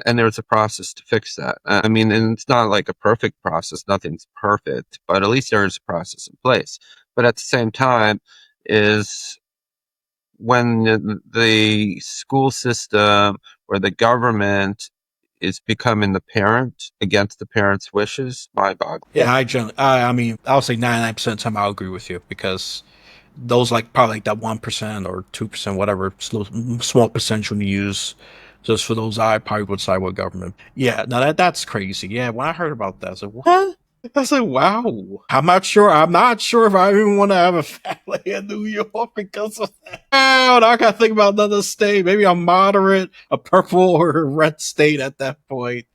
and there's a process to fix that. I mean, and it's not like a perfect process; nothing's perfect, but at least there is a process in place. But at the same time, is when the school system or the government is becoming the parent against the parent's wishes, my bog. Yeah, I mean, I'll say 99% of the time I'll agree with you because those like probably like that 1% or 2%, whatever small percentage when you use just for those, I probably would side with government. Yeah, now that's crazy. Yeah, when I heard about that, I was like, what? I was like, wow. I'm not sure if I even want to have a family in New York because of that. Wow, now I gotta think about another state. Maybe a moderate, a purple or a red state at that point.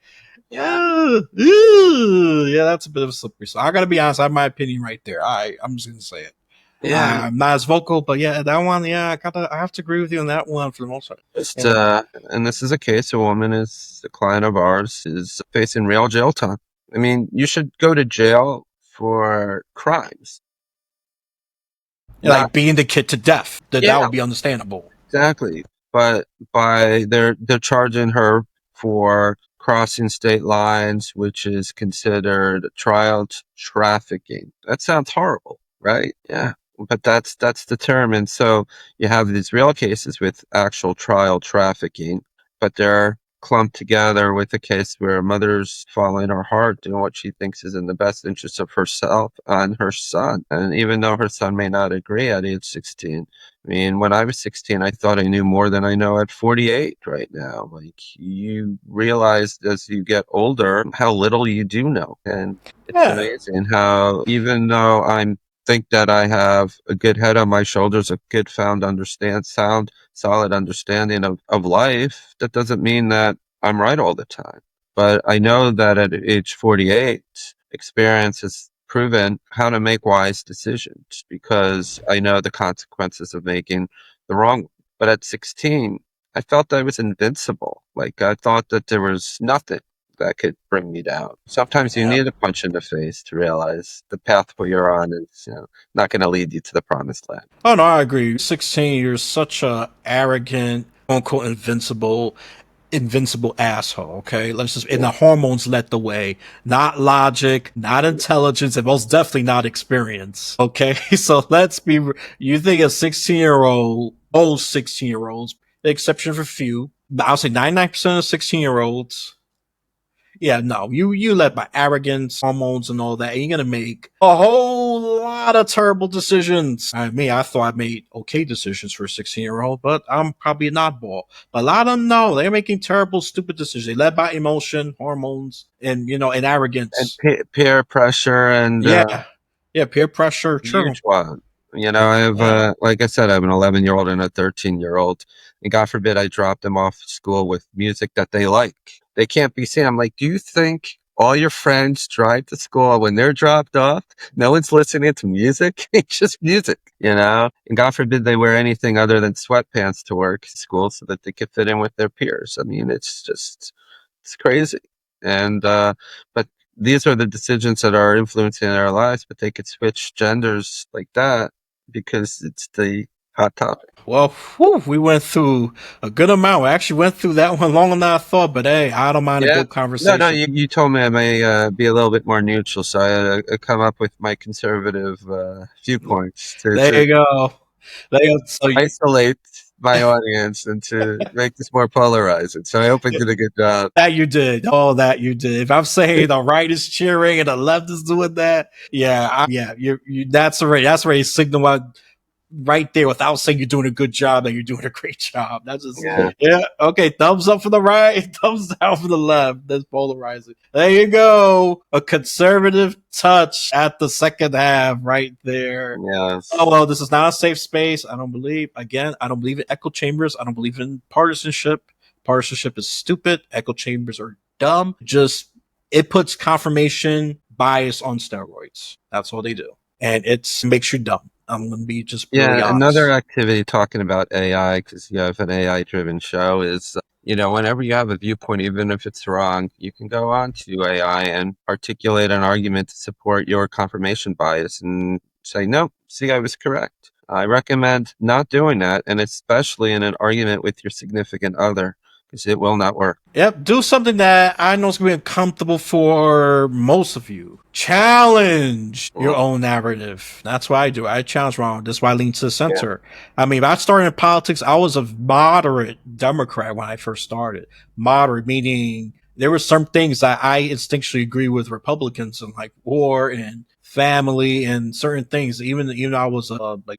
Yeah, Yeah, that's a bit of a slippery slope. I gotta be honest, I have my opinion right there. I'm just gonna say it. yeah. I'm not as vocal, but yeah, that one, yeah, I have to agree with you on that one for the most part. Just You know, and this is a case. A woman is a client of ours is facing real jail time. I mean, you should go to jail for crimes, not like beating the kid to death, that yeah, would be understandable. exactly. But by they're charging her for crossing state lines, which is considered child trafficking. That sounds horrible, right? Yeah. But that's the term. And so you have these real cases with actual trial trafficking, but they're clumped together with a case where a mother's following her heart, doing what she thinks is in the best interest of herself and her son. And even though her son may not agree at age 16, I mean, when I was 16, I thought I knew more than I know at 48 right now. Like, you realize as you get older how little you do know. And it's Yeah, amazing how, even though I think that I have a good head on my shoulders, a good solid understanding of life, that doesn't mean that I'm right all the time. But I know that at age 48, experience has proven how to make wise decisions because I know the consequences of making the wrong one. But at 16, I felt I was invincible. Like I thought that there was nothing that could bring me down. Sometimes you yeah. need a punch in the face to realize the path where you're on is, not going to lead you to the promised land. Oh no, I agree. 16, you're such a arrogant, quote unquote, invincible asshole. Okay, let's just, and Yeah. the hormones led the way, not logic, not intelligence, and most definitely not experience. Okay, so let's be. You think a 16-year-old, most 16-year-olds, exception for few, but I'll say 99% of 16-year-olds. Yeah, no, you led by arrogance, hormones, and all that. And you're gonna make a whole lot of terrible decisions. I thought I made okay decisions for a 16-year-old, but I'm probably an oddball. But a lot of them, no, they're making terrible, stupid decisions. They led by emotion, hormones, and And arrogance. peer pressure and Yeah, yeah, peer pressure. True. huge one. I have, Yeah. like I said, I have an 11-year-old and a 13-year-old. And God forbid I drop them off at school with music that they like. They can't be seen. I'm like, do you think all your friends drive to school when they're dropped off? No one's listening to music. It's just music. And God forbid they wear anything other than sweatpants to work at school so that they can fit in with their peers. I mean, it's crazy. And, but these are the decisions that are influencing our lives, but they could switch genders like that because it's the hot topic. Well, whew, we went through a good amount. We actually went through that one longer than I thought, but hey, I don't mind a Yeah. good No, conversation. you told me I may be a little bit more neutral, so I come up with my conservative viewpoints to There you go. There you go. So isolate. my audience and to make this more polarizing. So I hope I did a good job. That you did. Oh, that you did. If I'm saying the right is cheering and the left is doing that, yeah, yeah, that's already a signal right there without saying you're doing a good job and you're doing a great job. That's just Yeah. yeah. Okay, thumbs up for the right, thumbs down for the left. That's polarizing. There you go. A conservative touch at the second half right there. Oh Yes. well, this is not a safe space. I don't believe again, I don't believe in echo chambers. I don't believe in partisanship. Partisanship is stupid. Echo chambers are dumb. Just it puts confirmation bias on steroids. That's all they do. And it makes you dumb. I'm gonna be just really Yeah, another honest. activity talking about AI, because you have an AI driven show, is whenever you have a viewpoint, even if it's wrong, you can go on to AI and articulate an argument to support your confirmation bias and say, no, see, I was correct. I recommend not doing that, and especially in an argument with your significant other, because it will not work. Yep, do something that I know is going to be uncomfortable for most of you. Challenge your Mm, own narrative. That's what I do. I challenge wrong. That's why I lean to the yeah. center. I mean, if I started in politics, I was a moderate Democrat when I first started. Moderate, meaning there were some things that I instinctually agree with Republicans and like war and family and certain things. Even though I was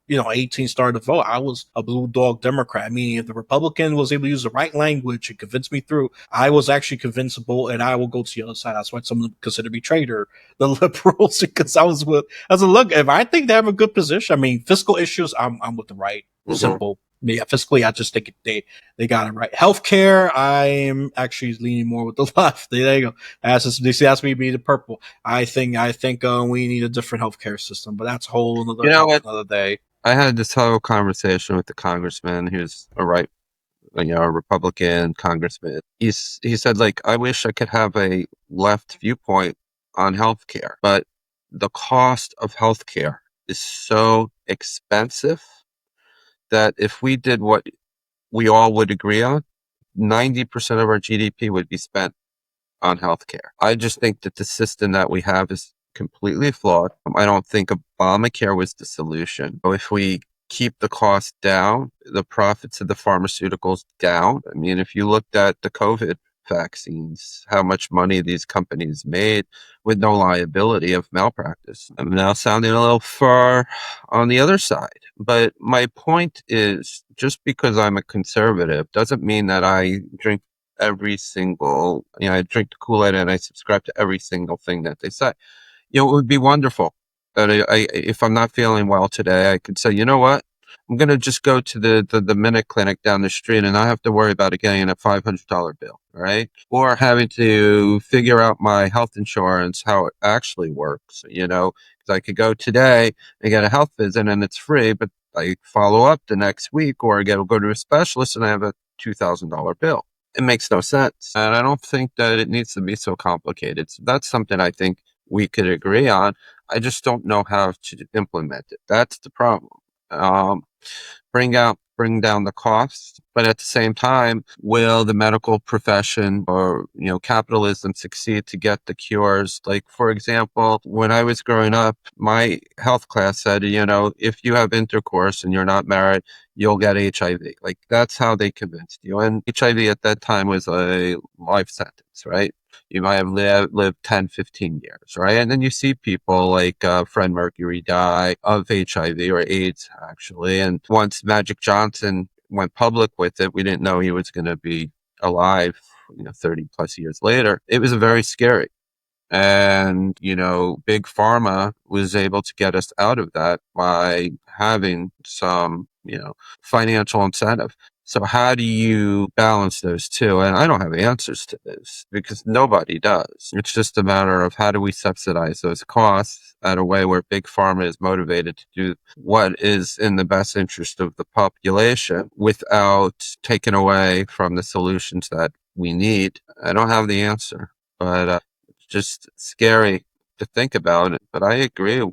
18 started to vote, I was a blue dog Democrat. I mean, if the Republican was able to use the right language and convince me through, I was actually convincible, and I will go to the other side. That's why some of them consider me traitor. The liberals, because I was a look. If I think they have a good position, I mean, fiscal issues, I'm with the right. Hmm. Simple. Yeah, fiscally, I just think they got it right. Healthcare, I am actually leaning more with the left. There you go. That's me be the purple. I think we need a different healthcare system, but that's a whole another You know topic what? another day. I had this whole conversation with the congressman who's a right a Republican congressman. He said, like, I wish I could have a left viewpoint on healthcare, but the cost of healthcare is so expensive that if we did what we all would agree on, 90% of our GDP would be spent on healthcare. I just think that the system that we have is completely flawed. I don't think Obamacare was the solution. If we keep the cost down, the profits of the pharmaceuticals down. I mean, if you looked at the COVID vaccines, how much money these companies made with no liability of malpractice. I'm now sounding a little far on the other side. But my point is just because I'm a conservative doesn't mean that I drink every single, I drink the Kool-Aid and I subscribe to every single thing that they say. It would be wonderful that if I'm not feeling well today, I could say, you know what? I'm going to just go to the Minute Clinic down the street and not have to worry about it getting a $500 bill, right? Or having to figure out my health insurance, how it actually works, because I could go today and get a health visit and it's free, but I follow up the next week or go to a specialist and I have a $2,000 bill. It makes no sense. And I don't think that it needs to be so complicated. So that's something I think we could agree on. I just don't know how to implement it. That's the problem. Um, bring down the costs, but at the same time, will the medical profession or capitalism succeed to get the cures? Like, for example, when I was growing up, my health class said, if you have intercourse and you're not married, you'll get HIV. Like, that's how they convinced you. And HIV at that time was a life sentence, right? You might have lived 10, 15 years, right? And then you see people like Fred Mercury die of HIV or AIDS, actually. And once Magic Johnson went public with it, we didn't know he was going to be alive, 30 plus years later. It was very scary. And, Big Pharma was able to get us out of that by having some, financial incentive. So how do you balance those two? And I don't have answers to this because nobody does. It's just a matter of how do we subsidize those costs at a way where Big Pharma is motivated to do what is in the best interest of the population without taking away from the solutions that we need. I don't have the answer, but just scary to think about it. But I agree,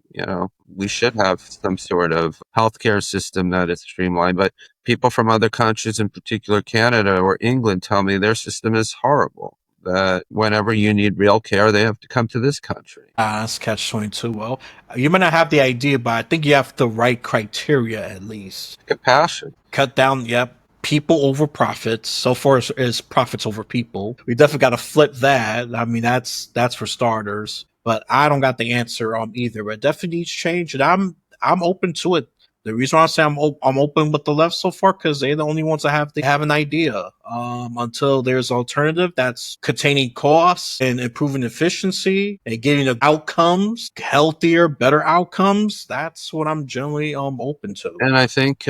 we should have some sort of healthcare system that is streamlined. But people from other countries, in particular Canada or England, tell me their system is horrible. that whenever you need real care, they have to come to this country. That's catch 22. Well, you may not have the idea, but I think you have the right criteria at least. Compassion. Cut down, yep, people over profits. So far as profits over people. We definitely got to flip that. I mean, that's for starters. But I don't got the answer on either. But it definitely needs change, and I'm open to it. The reason why I say I'm open with the left so far because they're the only ones that have an idea. Until there's alternative that's containing costs and improving efficiency and getting the outcomes healthier, better outcomes. That's what I'm generally open to. And I think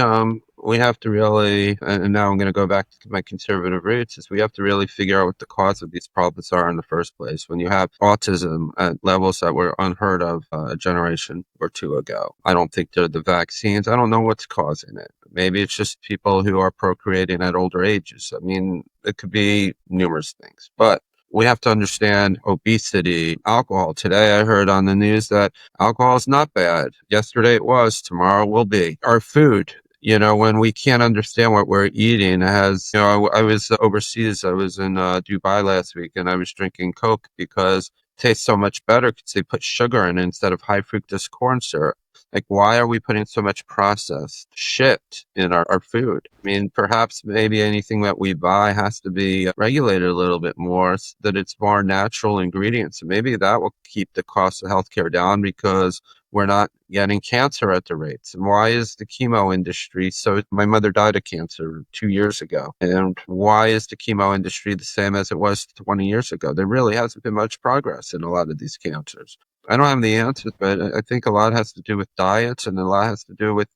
we have to really, and now I'm going to go back to my conservative roots, is we have to really figure out what the cause of these problems are in the first place. When you have autism at levels that were unheard of a generation or two ago, I don't think they're the vaccines. I don't know what's causing it. Maybe it's just people who are procreating at older ages. I mean, it could be numerous things, but we have to understand obesity, alcohol. Today I heard on the news that alcohol is not bad. Yesterday it was, tomorrow will be. Our food, when we can't understand what we're eating, I was overseas. I was in Dubai last week and I was drinking Coke because it tastes so much better because they put sugar in it instead of high fructose corn syrup. Like, why are we putting so much processed shit in our food? I mean, perhaps maybe anything that we buy has to be regulated a little bit more so that it's more natural ingredients. And maybe that will keep the cost of healthcare down because we're not getting cancer at the rates. And why is the chemo industry my mother died of cancer 2 years ago. And why is the chemo industry the same as it was 20 years ago? There really hasn't been much progress in a lot of these cancers. I don't have the answers, but I think a lot has to do with diets and a lot has to do with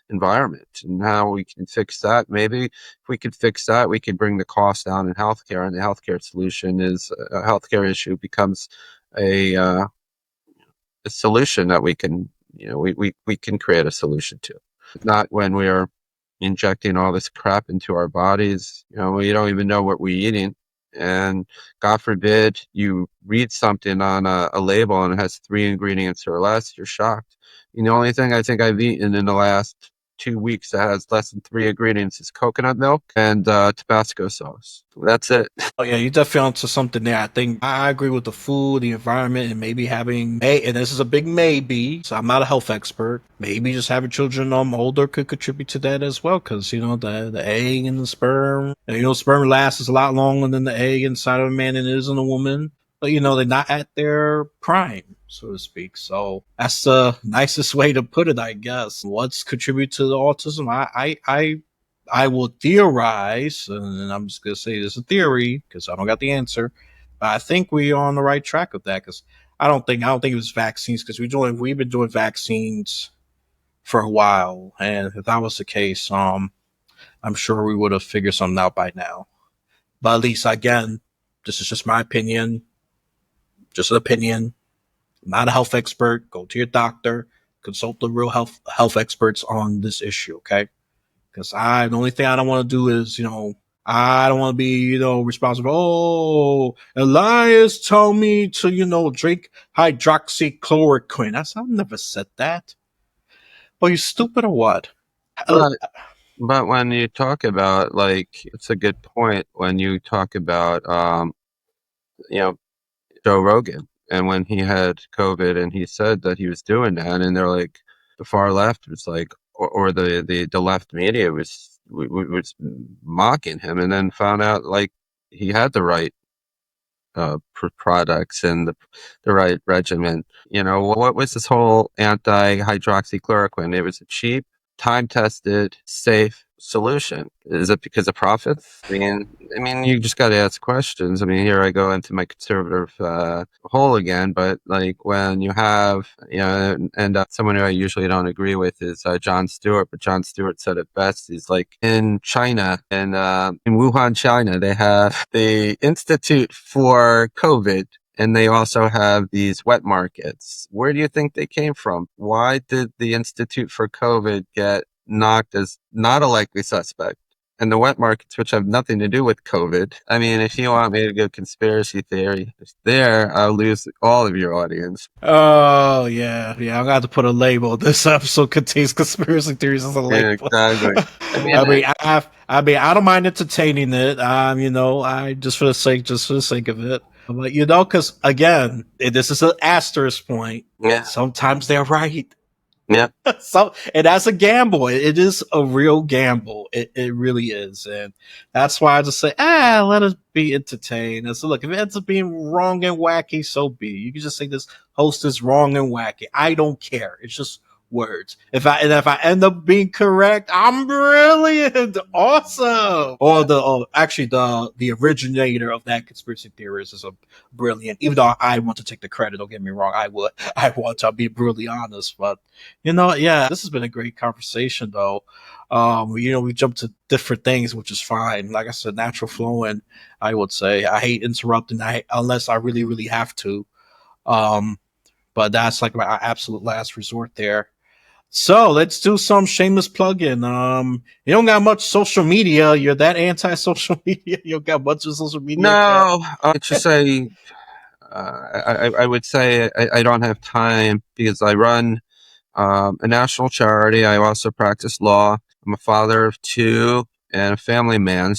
environment and how we can fix that. Maybe if we could fix that, we could bring the cost down in healthcare, and the healthcare solution is a healthcare issue becomes a solution that we can, we can create a solution to. Not when we are injecting all this crap into our bodies. We don't even know what we're eating. And God forbid you read something on a label and it has 3 ingredients or less, you're shocked. The only thing I think I've eaten in the last 2 weeks that has less than 3 ingredients is coconut milk and Tabasco sauce. That's it. Oh yeah, you definitely onto something there. I think I agree with the food, the environment, and maybe having and this is a big maybe. So I'm not a health expert. Maybe just having children older could contribute to that as well, because the egg and the sperm, and, sperm lasts a lot longer than the egg inside of a man than it is in a woman. But they're not at their prime, so to speak. So that's the nicest way to put it, I guess. What's contribute to the autism? I will theorize, and I'm just gonna say this is a theory because I don't got the answer, but I think we are on the right track with that because I don't think it was vaccines because we've been doing vaccines for a while, and if that was the case, I'm sure we would have figured something out by now. But at least again, this is just my opinion, just an opinion. I'm not a health expert. Go to your doctor, consult the real health experts on this issue, okay? Because the only thing I don't want to do is, I don't want to be, responsible. Oh, Elias told me to, drink hydroxychloroquine. I've never said that. Well, you stupid or what? Uh, But but when you talk about, like, it's a good point when you talk about you know Joe Rogan, and when he had COVID and he said that he was doing that, and they're like, the far left was like, or the left media was mocking him, and then found out like he had the right products and the right regimen. What was this whole anti-hydroxychloroquine? It was a cheap, time-tested, safe solution. Is it because of profits? I mean, you just got to ask questions. I mean, here I go into my conservative hole again, but like when you have, and someone who I usually don't agree with is Jon Stewart, but Jon Stewart said it best. He's like, in China, and in Wuhan, China, they have the Institute for COVID. And they also have these wet markets. Where do you think they came from? Why did the Institute for COVID get knocked as not a likely suspect? and the wet markets, which have nothing to do with COVID. I mean, if you want me to go conspiracy theory there, I'll lose all of your audience. Oh yeah. I'm gonna have to put a label. This episode contains conspiracy theories as a Yeah, label. exactly. I mean, I don't mind entertaining it. I just for the sake of it. But because again, this is an asterisk point. yeah, Sometimes they're right. yeah. And that's a gamble. It is a real gamble. It really is. And that's why I just say, let us be entertained. And so look, if it ends up being wrong and wacky, so be it. You can just say this host is wrong and wacky. I don't care. It's just words. If I end up being correct, I'm brilliant. Awesome. Or actually the originator of that conspiracy theorist is a brilliant, even though I want to take the credit, don't get me wrong, I want to be brutally honest, but yeah, this has been a great conversation though. We jumped to different things, which is fine. Like I said, natural flowing, I would say. I hate interrupting unless I really, really have to. Um, but that's like my absolute last resort there. So let's do some shameless plug-in. You don't got much social media. You're that anti-social media. You don't got much of social media, Cat. No, let's just say I would say I don't have time because I run a national charity. I also practice law. I'm a father of two and a family man.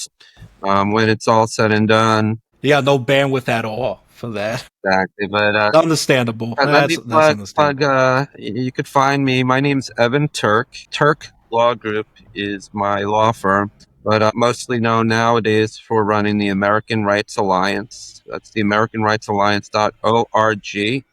When it's all said and done, Yeah, no bandwidth at all for that. exactly. But Understandable. let me That's plug. understandable. You could find me. My name's Evan Turk. Turk Law Group is my law firm, but mostly known nowadays for running the American Rights Alliance. That's the AmericanRightsAlliance.org.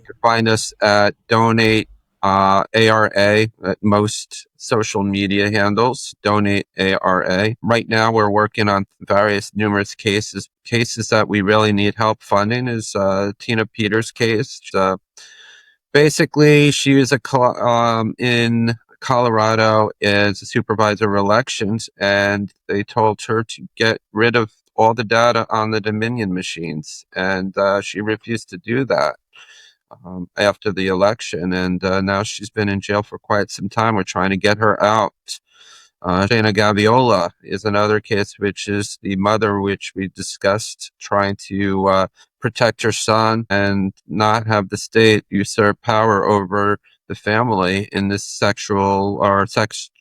Could find us at Donate ARA at most social media handles. Donate ARA. Right now, we're working on various numerous cases. Cases that we really need help funding is Tina Peters' case. Basically, she was in Colorado as a supervisor of elections, and they told her to get rid of all the data on the Dominion machines, and she refused to do that after the election, and now she's been in jail for quite some time. We're trying to get her out. Shana Gaviola is another case, which is the mother, which we discussed, trying to protect her son and not have the state usurp power over the family in this sexual or sex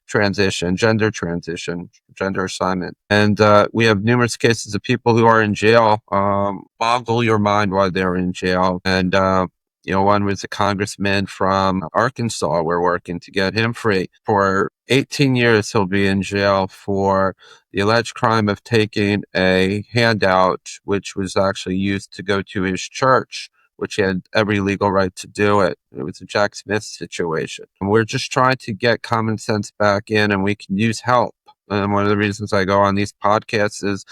transition, gender assignment. And we have numerous cases of people who are in jail, boggle your mind while they're in jail. And, one was a congressman from Arkansas. We're working to get him free. For 18 years, he'll be in jail for the alleged crime of taking a handout, which was actually used to go to his church, which he had every legal right to do it. It was a Jack Smith situation. And we're just trying to get common sense back in, and we can use help. And one of the reasons I go on these podcasts is,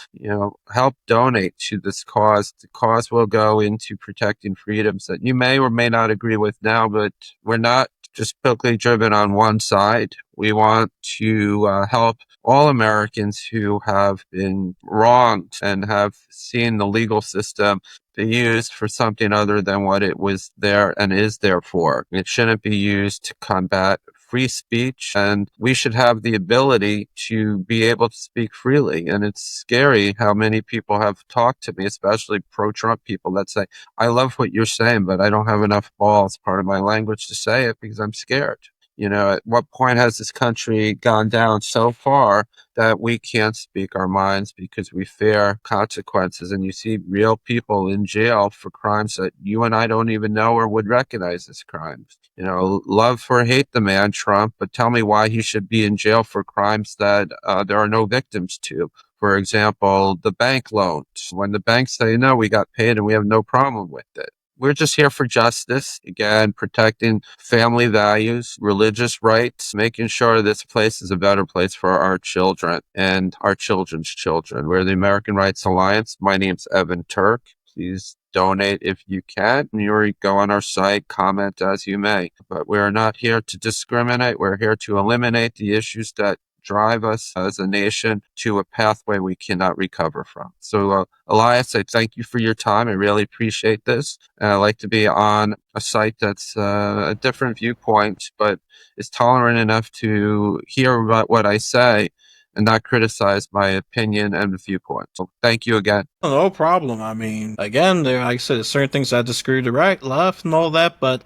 help donate to this cause. The cause will go into protecting freedoms that you may or may not agree with now, but we're not just politically driven on one side. We want to help all Americans who have been wronged and have seen the legal system be used for something other than what it was there and is there for. It shouldn't be used to combat free speech, and we should have the ability to be able to speak freely. And it's scary how many people have talked to me, especially pro-Trump people, that say, I love what you're saying, but I don't have enough balls, part of my language, to say it because I'm scared. At what point has this country gone down so far that we can't speak our minds because we fear consequences? And you see real people in jail for crimes that you and I don't even know or would recognize as crimes. Love or hate the man, Trump, but tell me why he should be in jail for crimes that there are no victims to. For example, the bank loans. When the banks say, no, we got paid and we have no problem with it. We're just here for justice, again, protecting family values, religious rights, making sure this place is a better place for our children and our children's children. We're the American Rights Alliance. My name's Evan Turk. Please donate if you can. You go on our site, comment as you may. But we're not here to discriminate. We're here to eliminate the issues that drive us as a nation to a pathway we cannot recover from. So, Elias, I thank you for your time. I really appreciate this. I like to be on a site that's a different viewpoint, but is tolerant enough to hear about what I say and not criticize my opinion and viewpoint. So thank you again. No problem. I mean, again, there, like I said, there's certain things I disagree with the right, left, and all that. But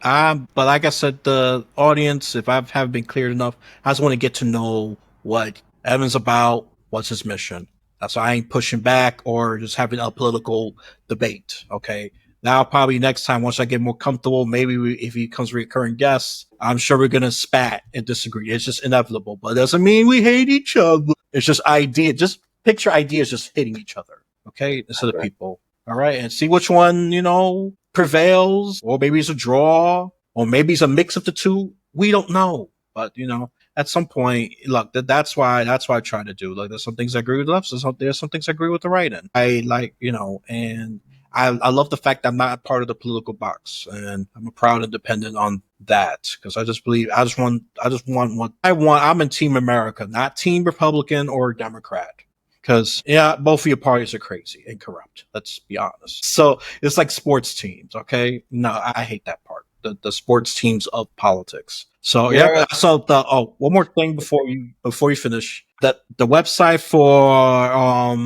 like I said, the audience, if I haven't been clear enough, I just want to get to know what Evan's about, what's his mission. That's why I ain't pushing back or just having a political debate. Okay. Now, probably next time, once I get more comfortable, maybe if he becomes a recurring guest, I'm sure we're gonna spat and disagree. It's just inevitable, but it doesn't mean we hate each other. It's just just picture ideas just hitting each other. Okay, instead of people. All right, and see which one prevails, or maybe it's a draw, or maybe it's a mix of the two. We don't know, but at some point, look, that's why I try to do. Like, there's some things I agree with the left, there's some things I agree with the right, and I like and I love the fact that I'm not part of the political box, and I'm a proud independent on that, because I just believe I just want what I want. I'm in Team America, not Team Republican or Democrat. Because, both of your parties are crazy and corrupt. Let's be honest. So it's like sports teams, okay? No, I hate that part. The sports teams of politics. So So one more thing before you finish. That the website for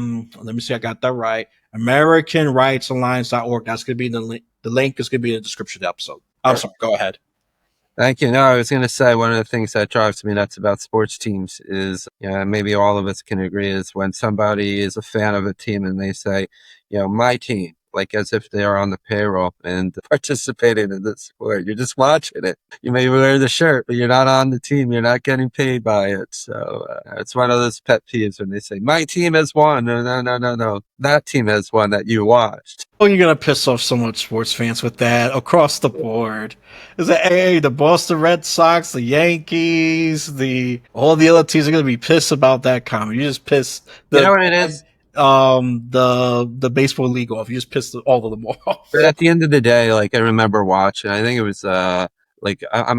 let me see, I got that right. AmericanRightsAlliance.org. That's gonna be the link. The link is gonna be in the description of the episode. I'm sorry. Go ahead. Thank you. No, I was going to say one of the things that drives me nuts about sports teams is, maybe all of us can agree, is when somebody is a fan of a team and they say, my team, like as if they are on the payroll and participating in the sport. You're just watching it. You may wear the shirt, but you're not on the team. You're not getting paid by it. So it's one of those pet peeves when they say, my team has won. No, no, no, no, no. That team has won that you watched. Oh, you're gonna piss off so much sports fans with that across the board. Is that the Boston Red Sox, the Yankees, all the other teams are gonna be pissed about that comment. You just pissed you know what it is? The baseball league off. You just pissed all of them off. But at the end of the day, like I remember watching, I think it was I'm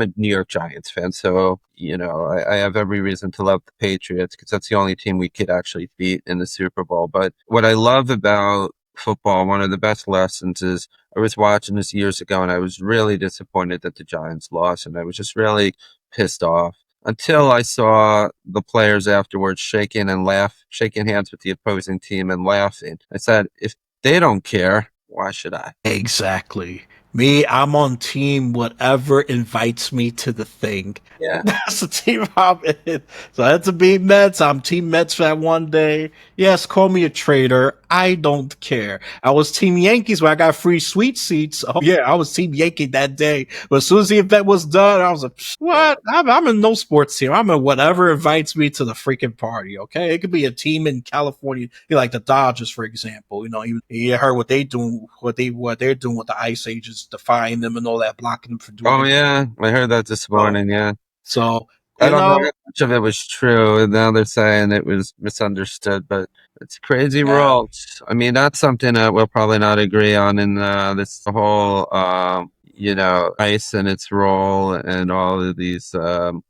a New York Giants fan, so I have every reason to love the Patriots because that's the only team we could actually beat in the Super Bowl. But what I love about football, one of the best lessons is I was watching this years ago and I was really disappointed that the Giants lost, and I was just really pissed off until I saw the players afterwards shaking hands with the opposing team and laughing. I said, if they don't care, why should I? Exactly. Me, I'm on team whatever invites me to the thing. Yeah. That's the team I'm in. So I had to be Mets. I'm Team Mets for that one day. Yes, call me a traitor. I don't care. I was Team Yankees when I got free suite seats. Oh, yeah, I was Team Yankee that day. But as soon as the event was done, I was like, what? I'm in no sports team. I'm in whatever invites me to the freaking party, okay? It could be a team in California, like the Dodgers, for example. You heard what they're doing with the Ice Ages, defying them and all that, blocking them from doing Oh, yeah. I heard that this morning, yeah. So, I don't know how much of it was true. Now they're saying it was misunderstood, but it's crazy world. I mean, that's something that we'll probably not agree on in this whole, ICE and its role and all of these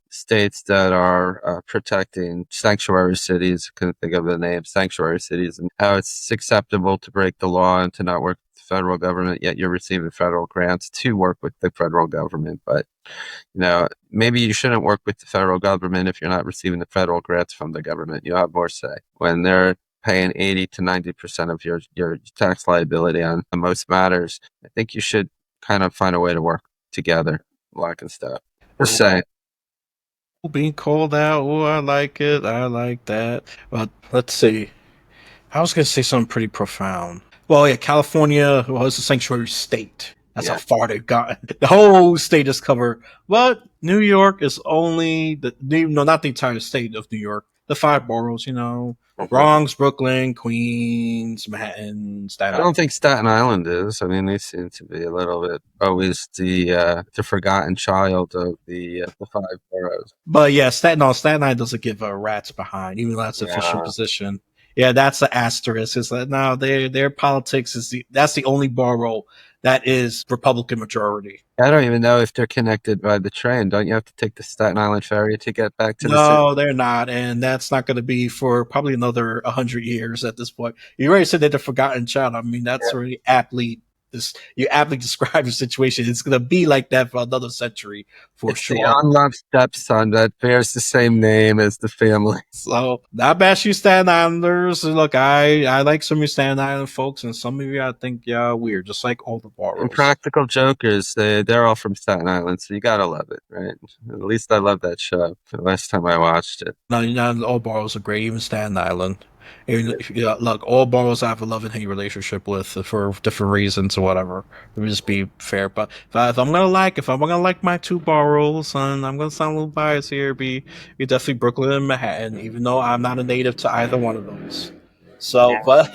states that are protecting sanctuary cities. Couldn't think of the name, sanctuary cities, and how it's acceptable to break the law and to not work with the federal government, yet you're receiving federal grants to work with the federal government. But maybe you shouldn't work with the federal government if you're not receiving the federal grants from the government. You have more say when they're paying 80 to 90% of your tax liability on most matters. I think you should kind of find a way to work together, like and stuff. Just saying. Being called out. Oh, I like it. I like that. But let's see. I was going to say something pretty profound. Well, yeah, California was a sanctuary state. That's how far they've gotten. The whole state is covered. But New York is only not the entire state of New York. The 5 boroughs, Bronx, Brooklyn, Queens, Manhattan, Staten Island. I don't think Staten Island is. I mean, they seem to be a little bit always the forgotten child of the 5 boroughs. But yeah, Staten Island doesn't give a rat's behind, even though that's the official position. Yeah, that's the asterisk. It's like, no, their politics that's the only borough that is Republican majority. I don't even know if they're connected by the train. Don't you have to take the Staten Island ferry to get back to the city? No, they're not, and that's not going to be for probably another 100 years at this point. You already said that the forgotten child. I mean, that's really aptly this. You aptly describe the situation. It's going to be like that for another century for It's the sure. unloved stepson that bears the same name as the family. So not bash you Staten Islanders. Look, I like some of you Staten Island folks, and some of you I think yeah weird, just like all the boroughs. Impractical Jokers, they're all from Staten Island, so you gotta love it, right? At least I love that show the last time I watched it. No, all boroughs are great, even Staten Island. Even, yeah, look, all boroughs I have a love and hate relationship with for different reasons or whatever. Let me just be fair. But if I'm gonna like my two boroughs, and I'm gonna sound a little biased here, be definitely Brooklyn and Manhattan, even though I'm not a native to either one of those. So, but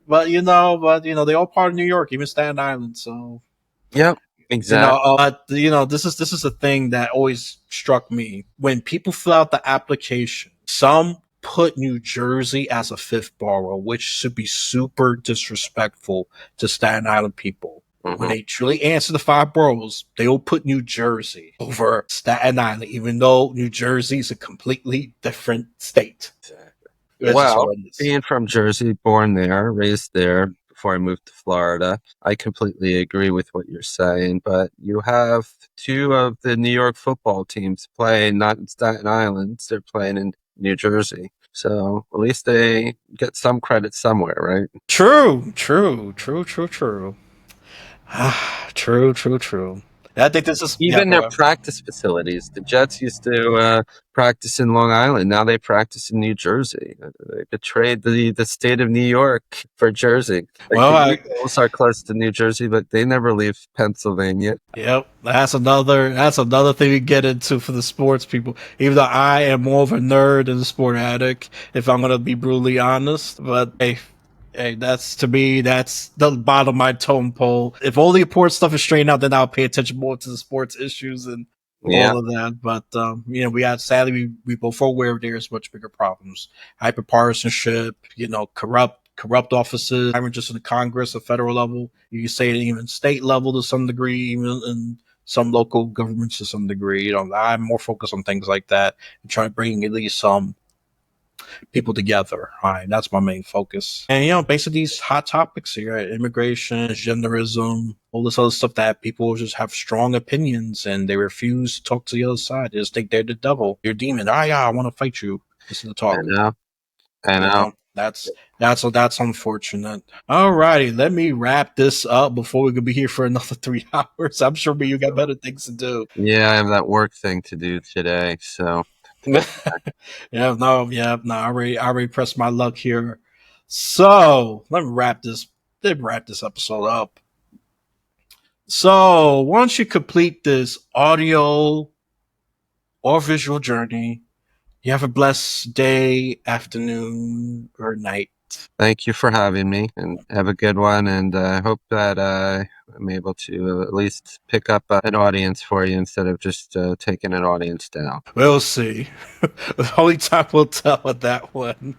they all part of New York, even Staten Island. So Yep, exactly. this is a thing that always struck me when people fill out the application. Some put New Jersey as a fifth borough, which should be super disrespectful to Staten Island people. When they truly answer the five boroughs, they will put New Jersey over Staten Island, even though New Jersey is a completely different state. Well, being from Jersey, born there, raised there before I moved to Florida, I completely agree with what you're saying. But you have two of the New York football teams playing not in Staten Island, they're playing in New Jersey. So at least they get some credit somewhere, right? True, true, true, true, true. True, true, true. I think this is Even go their ahead. practice facilities. The Jets used to practice in Long Island. Now they practice in New Jersey. They betrayed the state of New York for Jersey. Like Well, the Eagles are close to New Jersey, but they never leave Pennsylvania. yep, that's another thing we get into for the sports people. Even though I am more of a nerd than a sport addict, if I'm gonna be brutally honest, but hey, that's to me, that's the bottom of my tone pole. If all the important stuff is straightened out, then I'll pay attention more to the sports issues and Yeah, all of that. But we got sadly we both are aware there's much bigger problems, hyperpartisanship, corrupt offices, even just in the Congress, the federal level. You can say it even state level to some degree, even in some local governments to some degree. I'm more focused on things like that and trying to bring at least some people together. All right, that's my main focus. And basically these hot topics here, right? Immigration, genderism, all this other stuff that people just have strong opinions and they refuse to talk to the other side. They just think they're the devil, you're a demon. Ah, yeah, I want to fight you. Listen to I talk. know. I You know. know, that's unfortunate. Alrighty, let me wrap this up before we could be here for another 3 hours. I'm sure you got better things to do. Yeah, I have that work thing to do today. So to get Yeah, no. I already pressed my luck here. So let me wrap this episode up. So once you complete this audio or visual journey, you have a blessed day, afternoon, or night. Thank you for having me and have a good one. And I hope that I'm able to at least pick up an audience for you instead of just taking an audience down. We'll see. Only time will tell with that one.